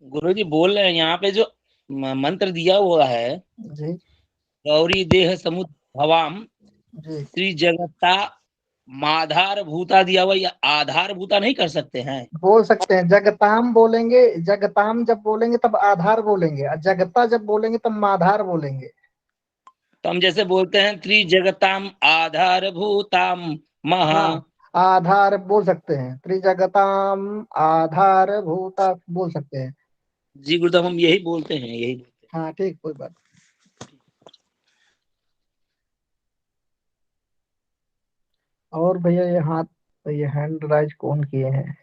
गुरुजी बोल रहे हैं यहाँ पे जो मंत्र दिया हुआ है, जी, गौरी देह समुद्र भवाम श्री जगत्ता माधार भूता दिया हुआ, या आधार भूता नहीं कर सकते हैं? बोल सकते हैं, जगताम बोलेंगे, जगताम जब बोलेंगे तब आधार बोलेंगे, और जगता जब बोलेंगे तब माधार बोलेंगे। तो हम जैसे बोलते हैं त्रिजगताम आधार भूताम महा, आधार बोल सकते हैं, त्रिजगताम आधार भूता बोल सकते हैं। जी गुरुदेव हम यही बोलते हैं, यही बोलते हैं। हाँ ठीक, कोई बात। और भैया ये हाथ, ये हैंड राइज कौन किए हैं?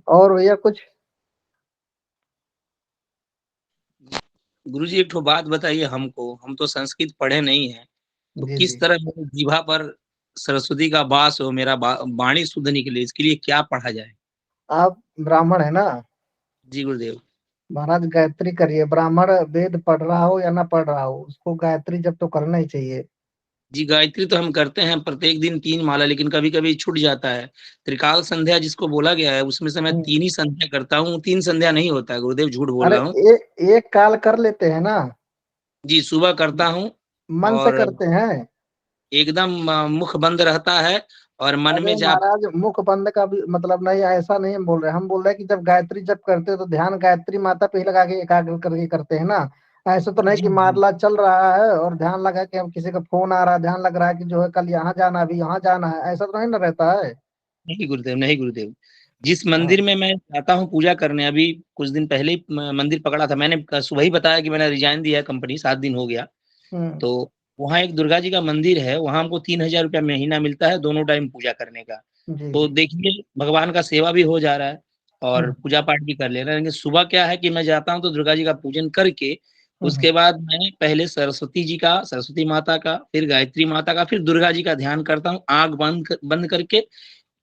और भैया कुछ? गुरुजी एक ठो बात बताइए हमको, हम तो संस्कृत पढ़े नहीं है, तो किस तरह मेरे जीभा पर सरस्वती का वास हो, मेरा वाणी शुद्ध निकले, इसके लिए क्या पढ़ा जाए? आप ब्राह्मण है ना? जी गुरुदेव। महाराज गायत्री करिए। ब्राह्मण वेद पढ़ रहा हो या ना पढ़ रहा हो, उसको गायत्री जब तो करना ही चाहिए। जी गायत्री तो हम करते हैं प्रत्येक दिन 3 माला, लेकिन कभी कभी छूट जाता है। त्रिकाल संध्या जिसको बोला गया है उसमें से मैं 3 ही संध्या करता हूँ, 3 संध्या नहीं होता है गुरुदेव, झूठ बोल अरे रहा हूँ। एक काल कर लेते हैं ना? जी सुबह करता हूँ मन से और करते हैं? एकदम मुख बंद रहता है और मन अरे में जाप। महाराज मुख बंद का भी मतलब नहीं, ऐसा नहीं हम बोल रहे। हम बोल रहे हैं कि जब गायत्री जब करते हो तो ध्यान गायत्री माता पे ही लगा के एकाग्र करके करते हैं ना। ऐसा तो नहीं कि मामला चल रहा है और ध्यान लगा के हम किसी का फोन आ रहा है, ध्यान लग रहा है कि जो है कल यहाँ जाना अभी यहाँ जाना है, ऐसा तो नहीं ना रहता है। नहीं गुरुदेव, नहीं गुरुदेव। जिस मंदिर में मैं जाता हूँ पूजा करने, अभी कुछ दिन पहले ही मंदिर पकड़ा था मैंने, सुबह ही बताया कि मैंने रिजाइन दिया है कंपनी, 7 दिन हो गया। तो वहाँ एक दुर्गा जी का मंदिर है, वहाँ हमको 3,000 रुपया महीना मिलता है दोनों टाइम पूजा करने का। जी तो जी। देखिए भगवान का सेवा भी हो जा रहा है और पूजा पाठ भी कर ले रहे हैं। लेकिन सुबह क्या है कि मैं जाता हूँ तो दुर्गा जी का पूजन करके उसके बाद मैं पहले सरस्वती जी का, सरस्वती माता का, फिर गायत्री माता का, फिर दुर्गा जी का ध्यान करता हूँ, आंख बंद करके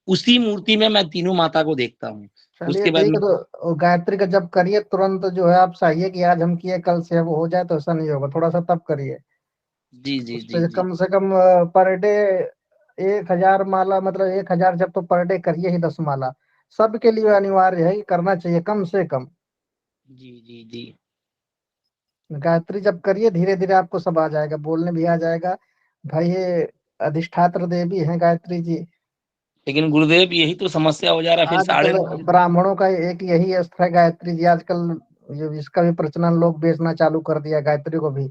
उसी मूर्ति में मैं तीनों माता को देखता हूँ। चलिए उसके बाद ठीक है। तो गायत्री का जब करिए तुरंत जो है आप चाहिए कि आज हम किए कल से वो हो जाए, तो ऐसा नहीं होगा, थोड़ा सा तब करिए। जी जी उस जी पे जी कम से कम पर डे 1,000 माला, मतलब 1,000 जब तो पर डे करिए ही 10 माला। सबके लिए अनिवार्य है कि करना चाहिए कम से कम। जी जी जी। गायत्री जब करिए धीरे धीरे आपको सब आ जाएगा, बोलने भी आ जाएगा। भाई ये अधिष्ठात्र देवी है गायत्री जी। लेकिन गुरुदेव यही तो समस्या हो जा रहा है, फिर आजकल 9:30। ब्राह्मणों का एक यही अस्त्र है गायत्री जी। आजकल इसका भी प्रचलन लोग बेचना चालू कर दिया, गायत्री को भी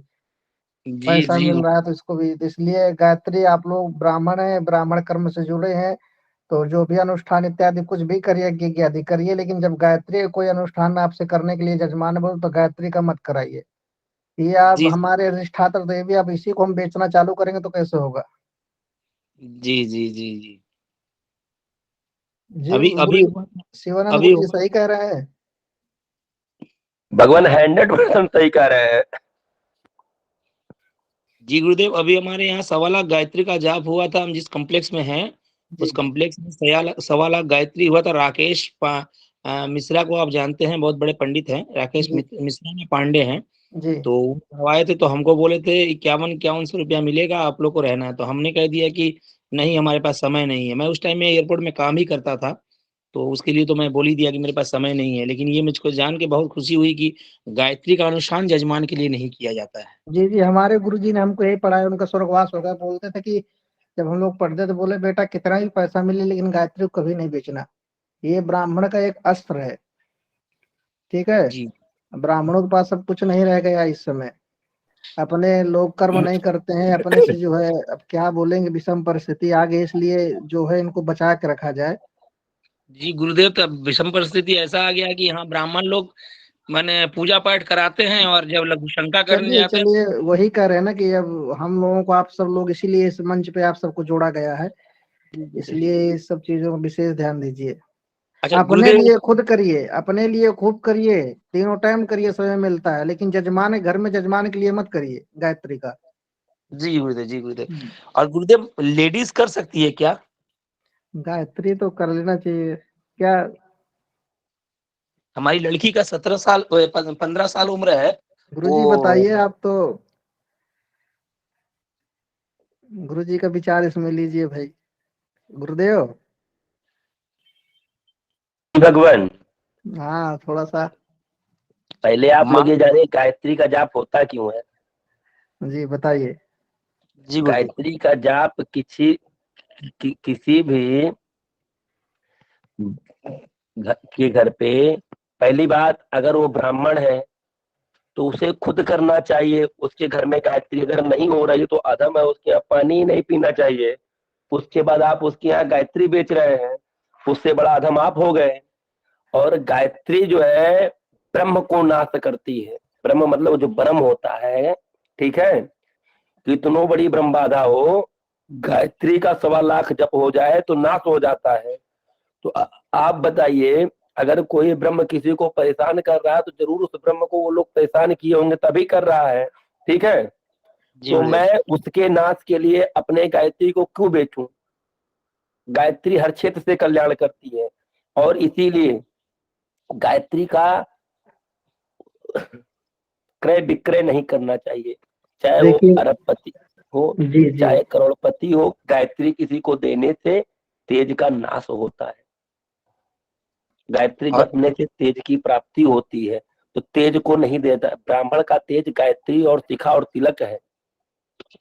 जी पैसा जी मिल रहा है तो इसको भी। तो इसलिए गायत्री, आप लोग ब्राह्मण है, ब्राह्मण कर्म से जुड़े हैं, तो जो भी अनुष्ठान इत्यादि कुछ भी करिए, यज्ञ आदि करिए, लेकिन जब गायत्री कोई अनुष्ठान आपसे करने के लिए जजमान बोल तो गायत्री का मत कराइए। ये आप जी हमारे अधिष्ठात्र देवी, अब इसी को हम बेचना चालू करेंगे तो कैसे होगा? जी जी जी जी। जी अभी गुरु, अभी शिवानंद अभी गुरु जी सही कह रहे हैं। भगवान 100% सही कह रहे हैं। जी गुरुदेव, अभी हमारे यहाँ 1.25 लाख गायत्री का जाप हुआ था। हम जिस कॉम्प्लेक्स में हैं उस कॉम्प्लेक्स में 1.25 लाख गायत्री हुआ था। राकेश मिश्रा को आप जानते हैं, बहुत बड़े पंडित हैं, राकेश जी मिश्रा में पांडे हैं। जी तो वो आए थे तो हमको बोले थे 51-51 रुपया मिलेगा, आप लोग को रहना है। तो हमने कह दिया कि नहीं हमारे पास समय नहीं है। मैं उस टाइम में एयरपोर्ट में काम ही करता था, तो उसके लिए तो मैं बोल ही दिया कि मेरे पास समय नहीं है। लेकिन ये मुझको जान के बहुत खुशी हुई कि गायत्री का अनुष्ठान जजमान के लिए नहीं किया जाता है। जी जी। हमारे गुरु जी ने हमको यही पढ़ाया, उनका स्वर्गवास हो गया। बोलते थे कि जब हम लोग पढ़ते थे, बोले बेटा कितना भी पैसा मिले लेकिन गायत्री को कभी नहीं बेचना। ये ब्राह्मण का एक अस्त्र है, ठीक है? जी ब्राह्मणों के पास सब कुछ नहीं रह गया इस समय। अपने लोग कर्म नहीं करते हैं, अपने से जो है अब क्या बोलेंगे, विषम परिस्थिति आ गई, इसलिए जो है इनको बचा के रखा जाए। जी गुरुदेव, तब विषम परिस्थिति ऐसा आ गया कि यहाँ ब्राह्मण लोग माने पूजा पाठ कराते हैं और जब लघु शंका करने चलिए जाते हैं। चलिए, वही कह रहे हैं ना कि अब हम लोगों को आप सब लोग, इसीलिए इस मंच पे आप सबको जोड़ा गया है, इसलिए इस सब चीजों में विशेष ध्यान दीजिए। अच्छा अपने गुरुदेव। लिए खुद करिए, अपने लिए खूब करिए, तीनों टाइम करिए, समय मिलता है, लेकिन जजमान घर में जजमान के लिए मत करिए गायत्री का। जी गुरुदेव, जी गुरुदेव। और गुरुदेव लेडीज कर सकती है क्या? गायत्री तो कर लेना चाहिए क्या? हमारी लड़की का 15 साल उम्र है। गुरुजी बताइए आप तो, गुरुजी का विचार इसमें लीजिए भाई। गुरुदेव। भगवान हाँ थोड़ा सा। पहले आप लोग ये जानिए गायत्री का जाप होता क्यों है। जी बताइए। जी गायत्री का जाप किसी भी के घर पे, पहली बात अगर वो ब्राह्मण है तो उसे खुद करना चाहिए। उसके घर में गायत्री अगर नहीं हो रही तो अधम है, उसके यहाँ पानी ही नहीं पीना चाहिए। उसके बाद आप उसके यहाँ गायत्री बेच रहे हैं, उससे बड़ा अधम आप हो गए। और गायत्री जो है ब्रह्म को नाश करती है। ब्रह्म मतलब जो ब्रह्म होता है, ठीक है, कितनो बड़ी ब्रह्म बाधा हो, गायत्री का 1.25 लाख जप हो जाए तो नाश हो जाता है। तो आप बताइए, अगर कोई ब्रह्म किसी को परेशान कर रहा है तो जरूर उस ब्रह्म को वो लोग परेशान किए होंगे तभी कर रहा है, ठीक है। तो मैं उसके नाश के लिए अपने गायत्री को क्यों बेचूं? गायत्री हर क्षेत्र से कल्याण करती है और इसीलिए गायत्री का क्रय विक्रय नहीं करना चाहिए, चाहे वो अरबपति हो चाहे करोड़पति हो। गायत्री किसी को देने से तेज का नाश होता है। गायत्री जपने से तेज की प्राप्ति होती है, तो तेज को नहीं देता। ब्राह्मण का तेज गायत्री और शिखा और तिलक है।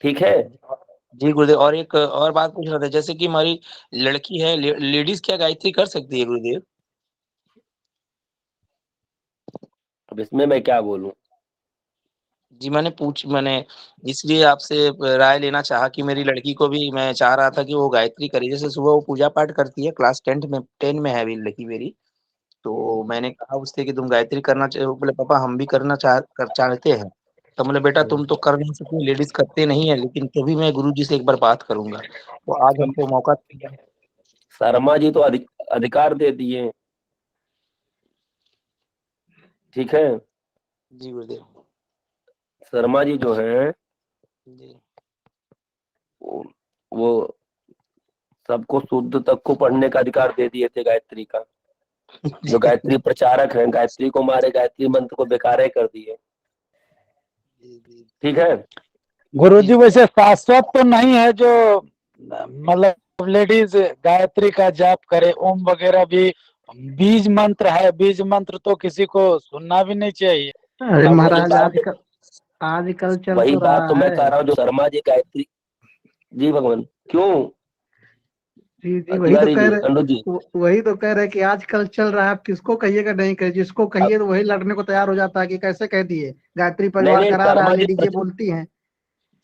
ठीक है जी गुरुदेव। और एक और बात पूछ रहा था, जैसे कि हमारी लड़की है, लेडीज क्या गायत्री कर सकती है गुरुदेव? अब इसमें मैं क्या बोलूं? जी मैंने इसलिए आपसे राय लेना चाहा कि मेरी लड़की को भी मैं चाह रहा था कि वो गायत्री करे। जैसे सुबह वो पूजा पाठ करती है, क्लास 10 में है अभी लड़की मेरी। तो मैंने कहा उससे कि तुम गायत्री करना चाहिए। बोले पापा हम भी चाहते हैं। तो बोले बेटा तुम तो कर नहीं सकते, लेडीज करते नहीं है, लेकिन तभी मैं गुरुजी से एक बार बात करूंगा। तो आज हमको मौका दिया। शर्मा जी तो अधिकार दे दिए। ठीक है जी गुरुदेव। शर्मा जी जो है वो सबको शुद्ध तक को पढ़ने का अधिकार दे दिए थे गायत्री का। जो गायत्री प्रचारक हैं, गायत्री को मारे, गायत्री मंत्र को बेकार कर दिए। ठीक है गुरुजी, वैसे शाश्वत तो नहीं है जो मतलब लेडीज गायत्री का जाप करे, ओम वगैरह भी बीज मंत्र है। बीज मंत्र तो किसी को सुनना भी नहीं चाहिए। अरे महाराज आजकल चल वही तो बात रहा तो मैं है। कह रहा हूँ, जो शर्मा जी गायत्री जी भगवान क्यों जी वही तो तिवारी कह जी, रहे संडू जी, वही तो कह रहे कि आजकल चल रहा है। आप किसको कहिएगा नहीं कहे, जिसको कहिए तो वही लड़ने को तैयार हो जाता है कि कैसे कह दिए, गायत्री परिवार नहीं करा रहा है, शर्मा जी लेडीज ये बोलती हैं।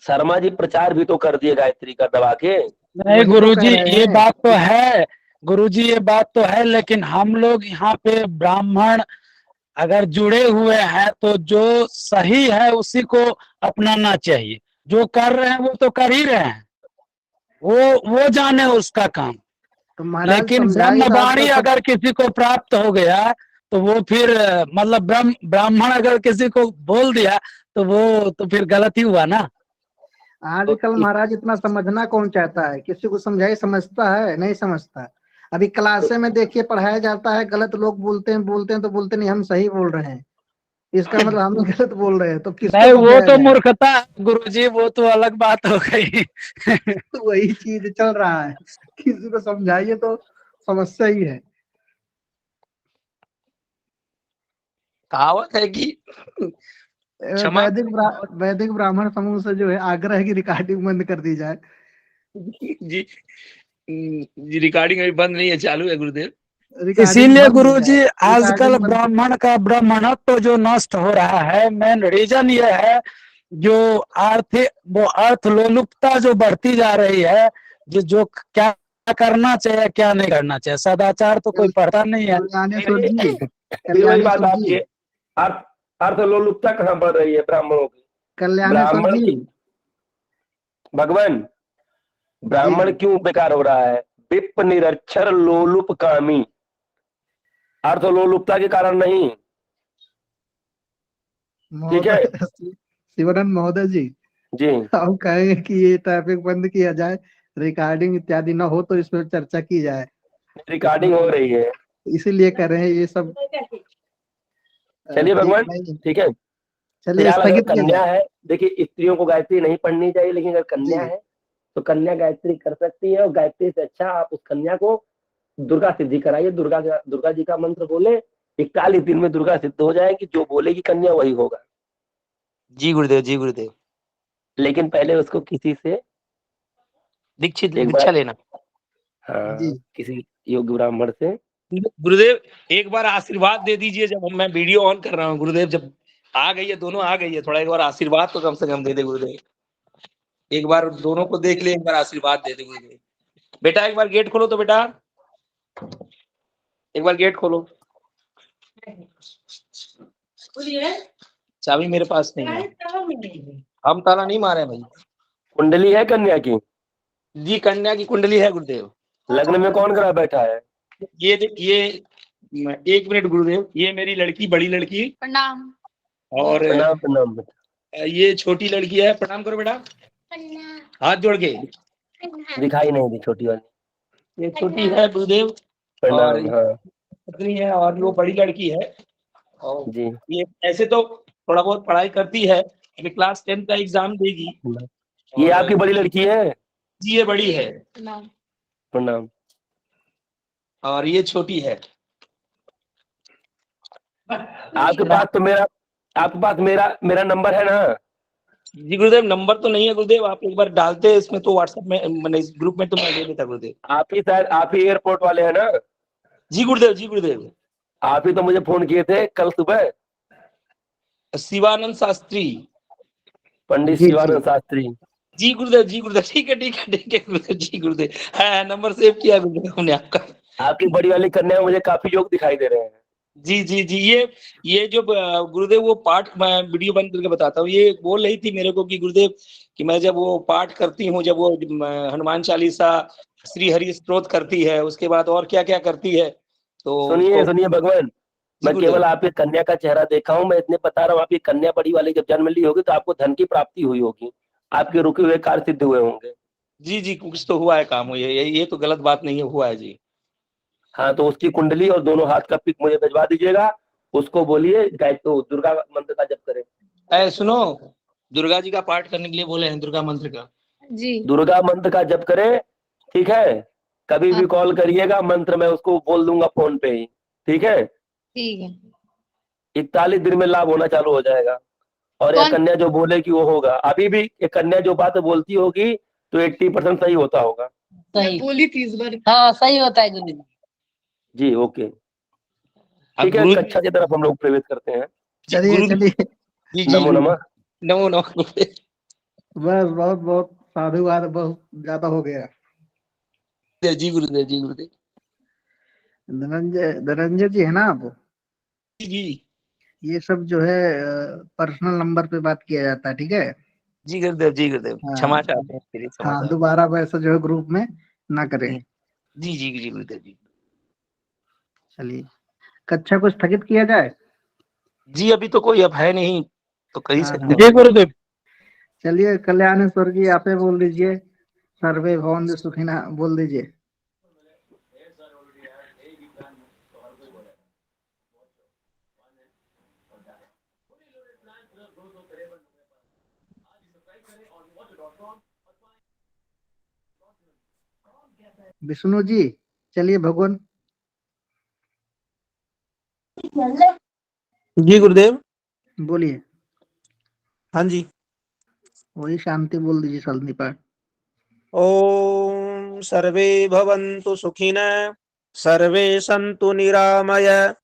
शर्मा जी प्रचार भी तो कर दिए गायत्री का दबा के। नहीं गुरुजी, ये बात तो है। गुरुजी ये बात तो है, लेकिन हम लोग यहाँ पे ब्राह्मण अगर जुड़े हुए हैं तो जो सही है उसी को अपनाना चाहिए। जो कर रहे हैं वो तो कर ही रहे हैं, वो जाने उसका काम। तो महाराज लेकिन समझाइए तो ब्रह्मवाणी आजकल अगर किसी को प्राप्त हो गया तो वो फिर मतलब ब्राह्मण अगर किसी को बोल दिया तो वो तो फिर गलत ही हुआ ना। आजकल महाराज इतना समझना कौन चाहता है? किसी को समझाई समझता है? नहीं समझता। अभी क्लासे में देखिए पढ़ाया जाता है, गलत लोग बोलते हैं तो बोलते नहीं हम सही बोल रहे हैं, इसका मतलब हम गलत बोल रहे हैं। तो किसको नहीं, वो समझाया तो जाए? मूर्खता है गुरुजी, वो तो अलग बात हो गई। वही चीज चल रहा है, किसी को समझाइए तो समस्या ही है। कहावत है कि वैदिक ब्राह्मण समूह से जो है आग्रह है कि रिकॉर्डिंग बंद कर दी जाए। जी जी रिकॉर्डिंग अभी बंद नहीं है, चालू है गुरुदेव। इसीलिए गुरुजी आजकल ब्राह्मण का ब्राह्मणत्व जो नष्ट हो रहा है, मेन रीजन ये है जो अर्थ लोलुपता जो बढ़ती जा रही है। जो क्या करना चाहिए क्या नहीं करना चाहिए, सदाचार तो कोई पढ़ता नहीं है। वही बात आपकी अर्थ लोलुपता कहाँ बढ़ रही है ब्राह्मणों की? ब्राह्मण की भगवान ब्राह्मण क्यों बेकार हो रहा है? विप निरक्षर लोलुप कामी, अर्थ लोलुपता के कारण नहीं। ठीक है शिवानंद महोदय जी हम कहेंगे कि ये ट्रैफिक बंद किया जाए, रिकॉर्डिंग इत्यादि न हो तो इस पर चर्चा की जाए। रिकॉर्डिंग हो रही है इसीलिए कर रहे हैं ये सब। चलिए भगवान ठीक है। चलिए अगर कन्या है, देखिए स्त्रियों को गायत्री नहीं पढ़नी चाहिए, लेकिन अगर कन्या है तो कन्या गायत्री कर सकती है। और गायत्री से अच्छा आप उस कन्या को दुर्गा सिद्धि कराइए। दुर्गा जी का मंत्र बोले, 41 दिन में दुर्गा सिद्ध हो जाएगी। जो बोलेगी कन्या वही होगा। जी गुरुदेव, जी गुरुदेव। लेकिन पहले उसको किसी से दीक्षा लेना। हाँ किसी योग्य ब्राह्मण से। गुरुदेव एक बार आशीर्वाद दे दीजिए, जब मैं वीडियो ऑन कर रहा हूँ गुरुदेव, जब आ गई है दोनों आ गई है, थोड़ा एक बार आशीर्वाद तो कम से कम दे दे गुरुदेव। एक बार दोनों को देख ले, एक बार आशीर्वाद दे दे गुरुदेव। बेटा एक बार गेट खोलो तो, बेटा एक बार गेट खोलो। चाबी मेरे पास नहीं है, हम ताला नहीं मारे भाई। कुंडली है कन्या की? जी कन्या की कुंडली है गुरुदेव। लग्न में कौन ग्रह बैठा है? ये एक मिनट गुरुदेव, ये मेरी लड़की, बड़ी लड़की। प्रणाम। और प्रणाम। ये छोटी लड़की है, प्रणाम करो बेटा, हाथ जोड़ के। दिखाई नहीं दी छोटी वाली। ये छोटी है गुरुदेव, और प्रणाम। हाँ पत्नी है, और वो बड़ी लड़की है। और जी। ये ऐसे तो थोड़ा बहुत पढ़ाई करती है, अभी क्लास 10 का एग्जाम देगी। ये आपकी बड़ी लड़की है? जी ये बड़ी है। प्रणाम। और ये छोटी है। आपके पास मेरा नंबर है ना? जी गुरुदेव, नंबर तो नहीं है गुरुदेव, आप एक बार डालते इसमें तो व्हाट्सएप में, मैंने इस ग्रुप में तो मैं ले लेता गुरुदेव। आप ही एयरपोर्ट वाले हैं ना? जी गुरुदेव, जी गुरुदेव। आप ही तो मुझे फोन किए थे कल सुबह। शिवानंद शास्त्री, पंडित शिवानंद शास्त्री। जी गुरुदेव, जी गुरुदेव। ठीक है गुरुदेव, जी गुरुदेव। हाँ, नंबर सेव किया गुरुदेव हमने आपका। आपकी बड़ी वाली कन्या मुझे काफी योग दिखाई दे रहे हैं। जी जी जी, ये जो गुरुदेव वो पाठ, मैं वीडियो बंद करके बताता हूँ, ये बोल रही थी मेरे को कि गुरुदेव कि मैं जब वो पाठ करती हूँ, जब वो हनुमान चालीसा, श्री हरि स्तोत्र करती है, उसके बाद और क्या क्या करती है, तो सुनिए भगवान, मैं केवल आपकी कन्या का चेहरा देखा हूँ, मैं इतने बता रहा हूँ, आपकी कन्या बड़ी वाली जब जन्म ली होगी तो आपको धन की प्राप्ति हुई होगी, आपके रुके हुए कार्य सिद्ध हुए होंगे। जी जी, कुछ तो हुआ है काम, ये तो गलत बात नहीं है, हुआ है जी। हाँ, तो उसकी कुंडली और दोनों हाथ का पिक मुझे भिजवा दीजिएगा, उसको बोलिए तो दुर्गा मंत्र का जप करे। सुनो, दुर्गा जी का पाठ करने के लिए बोले हैं, दुर्गा मंत्र का। जी, दुर्गा मंत्र का जप करे, ठीक है? कभी भी कॉल करिएगा, मंत्र मैं उसको बोल दूंगा फोन पे ही, ठीक है? ठीक है। 41 दिन में लाभ होना चालू हो जाएगा। और यह कन्या जो बोलेगी वो होगा। अभी भी एक कन्या जो बात बोलती होगी तो 80% सही होता होगा। सही बोली थी इस बार। हाँ सही होता है गुरु जी, ओके, ठीक है। कक्षा की तरफ हम लोग प्रवेश करते हैं। चलिए नमो नमः। नमो नमः। बस बहुत बहुत साधुवाद, बहुत ज्यादा हो गया। जी गुरुदेव, जी गुरुदेव। धनंजय जी है ना आप? जी। ये सब जो है पर्सनल नंबर पे बात किया जाता है, ठीक है? जी गुरुदेव, जी गुरुदेव, क्षमा चाहते हैं इसके लिए। हाँ, दोबारा वैसा जो है ग्रुप में ना करें। जी जी जी गुरुदेव जी। चलिए, कक्षा को स्थगित किया जाए। जी अभी तो कोई अब है नहीं, तो कर ही सकते हैं। गुरुदेव, चलिए कल्याणेश्वर जी आप बोल दीजिए, सर्वे भवन्तु सुखिनः बोल दीजिए। विष्णु जी, चलिए भगवान। जी गुरुदेव, बोलिए। हाँ जी, वही शांति बोल दीजिए, शांति पाठ। ओम सर्वे भवन्तु सुखिनः, सर्वे सन्तु निरामय,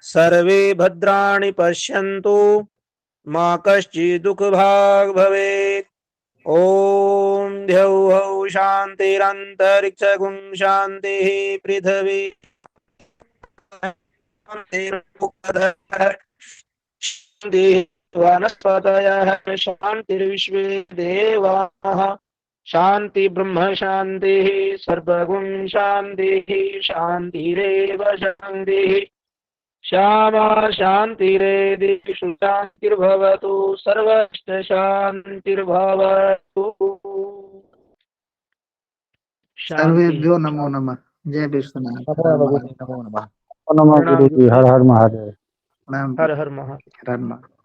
सर्वे भद्राणि पश्यन्तु, मा कश्चित् दुःखभाग् भवेत्। ओम द्यौः शान्तिरन्तरिक्षगुं शान्तिः पृथिवी शान्तिः वनस्पतयः शान्तिर्विश्वे देवाः शान्ति ब्रह्म शान्तिः सर्वगुण शान्तिः शान्तिरेव शान्तिः श्यामा शान्तिरेदिषु शान्तिर्भवतु सर्वत्र शान्तिर्भवतु। सर्वेभ्यो नमो नमः। जय विश्वनाथ। नमो नमः गुरु जी। हर हर महादेव। हर हर महादेव।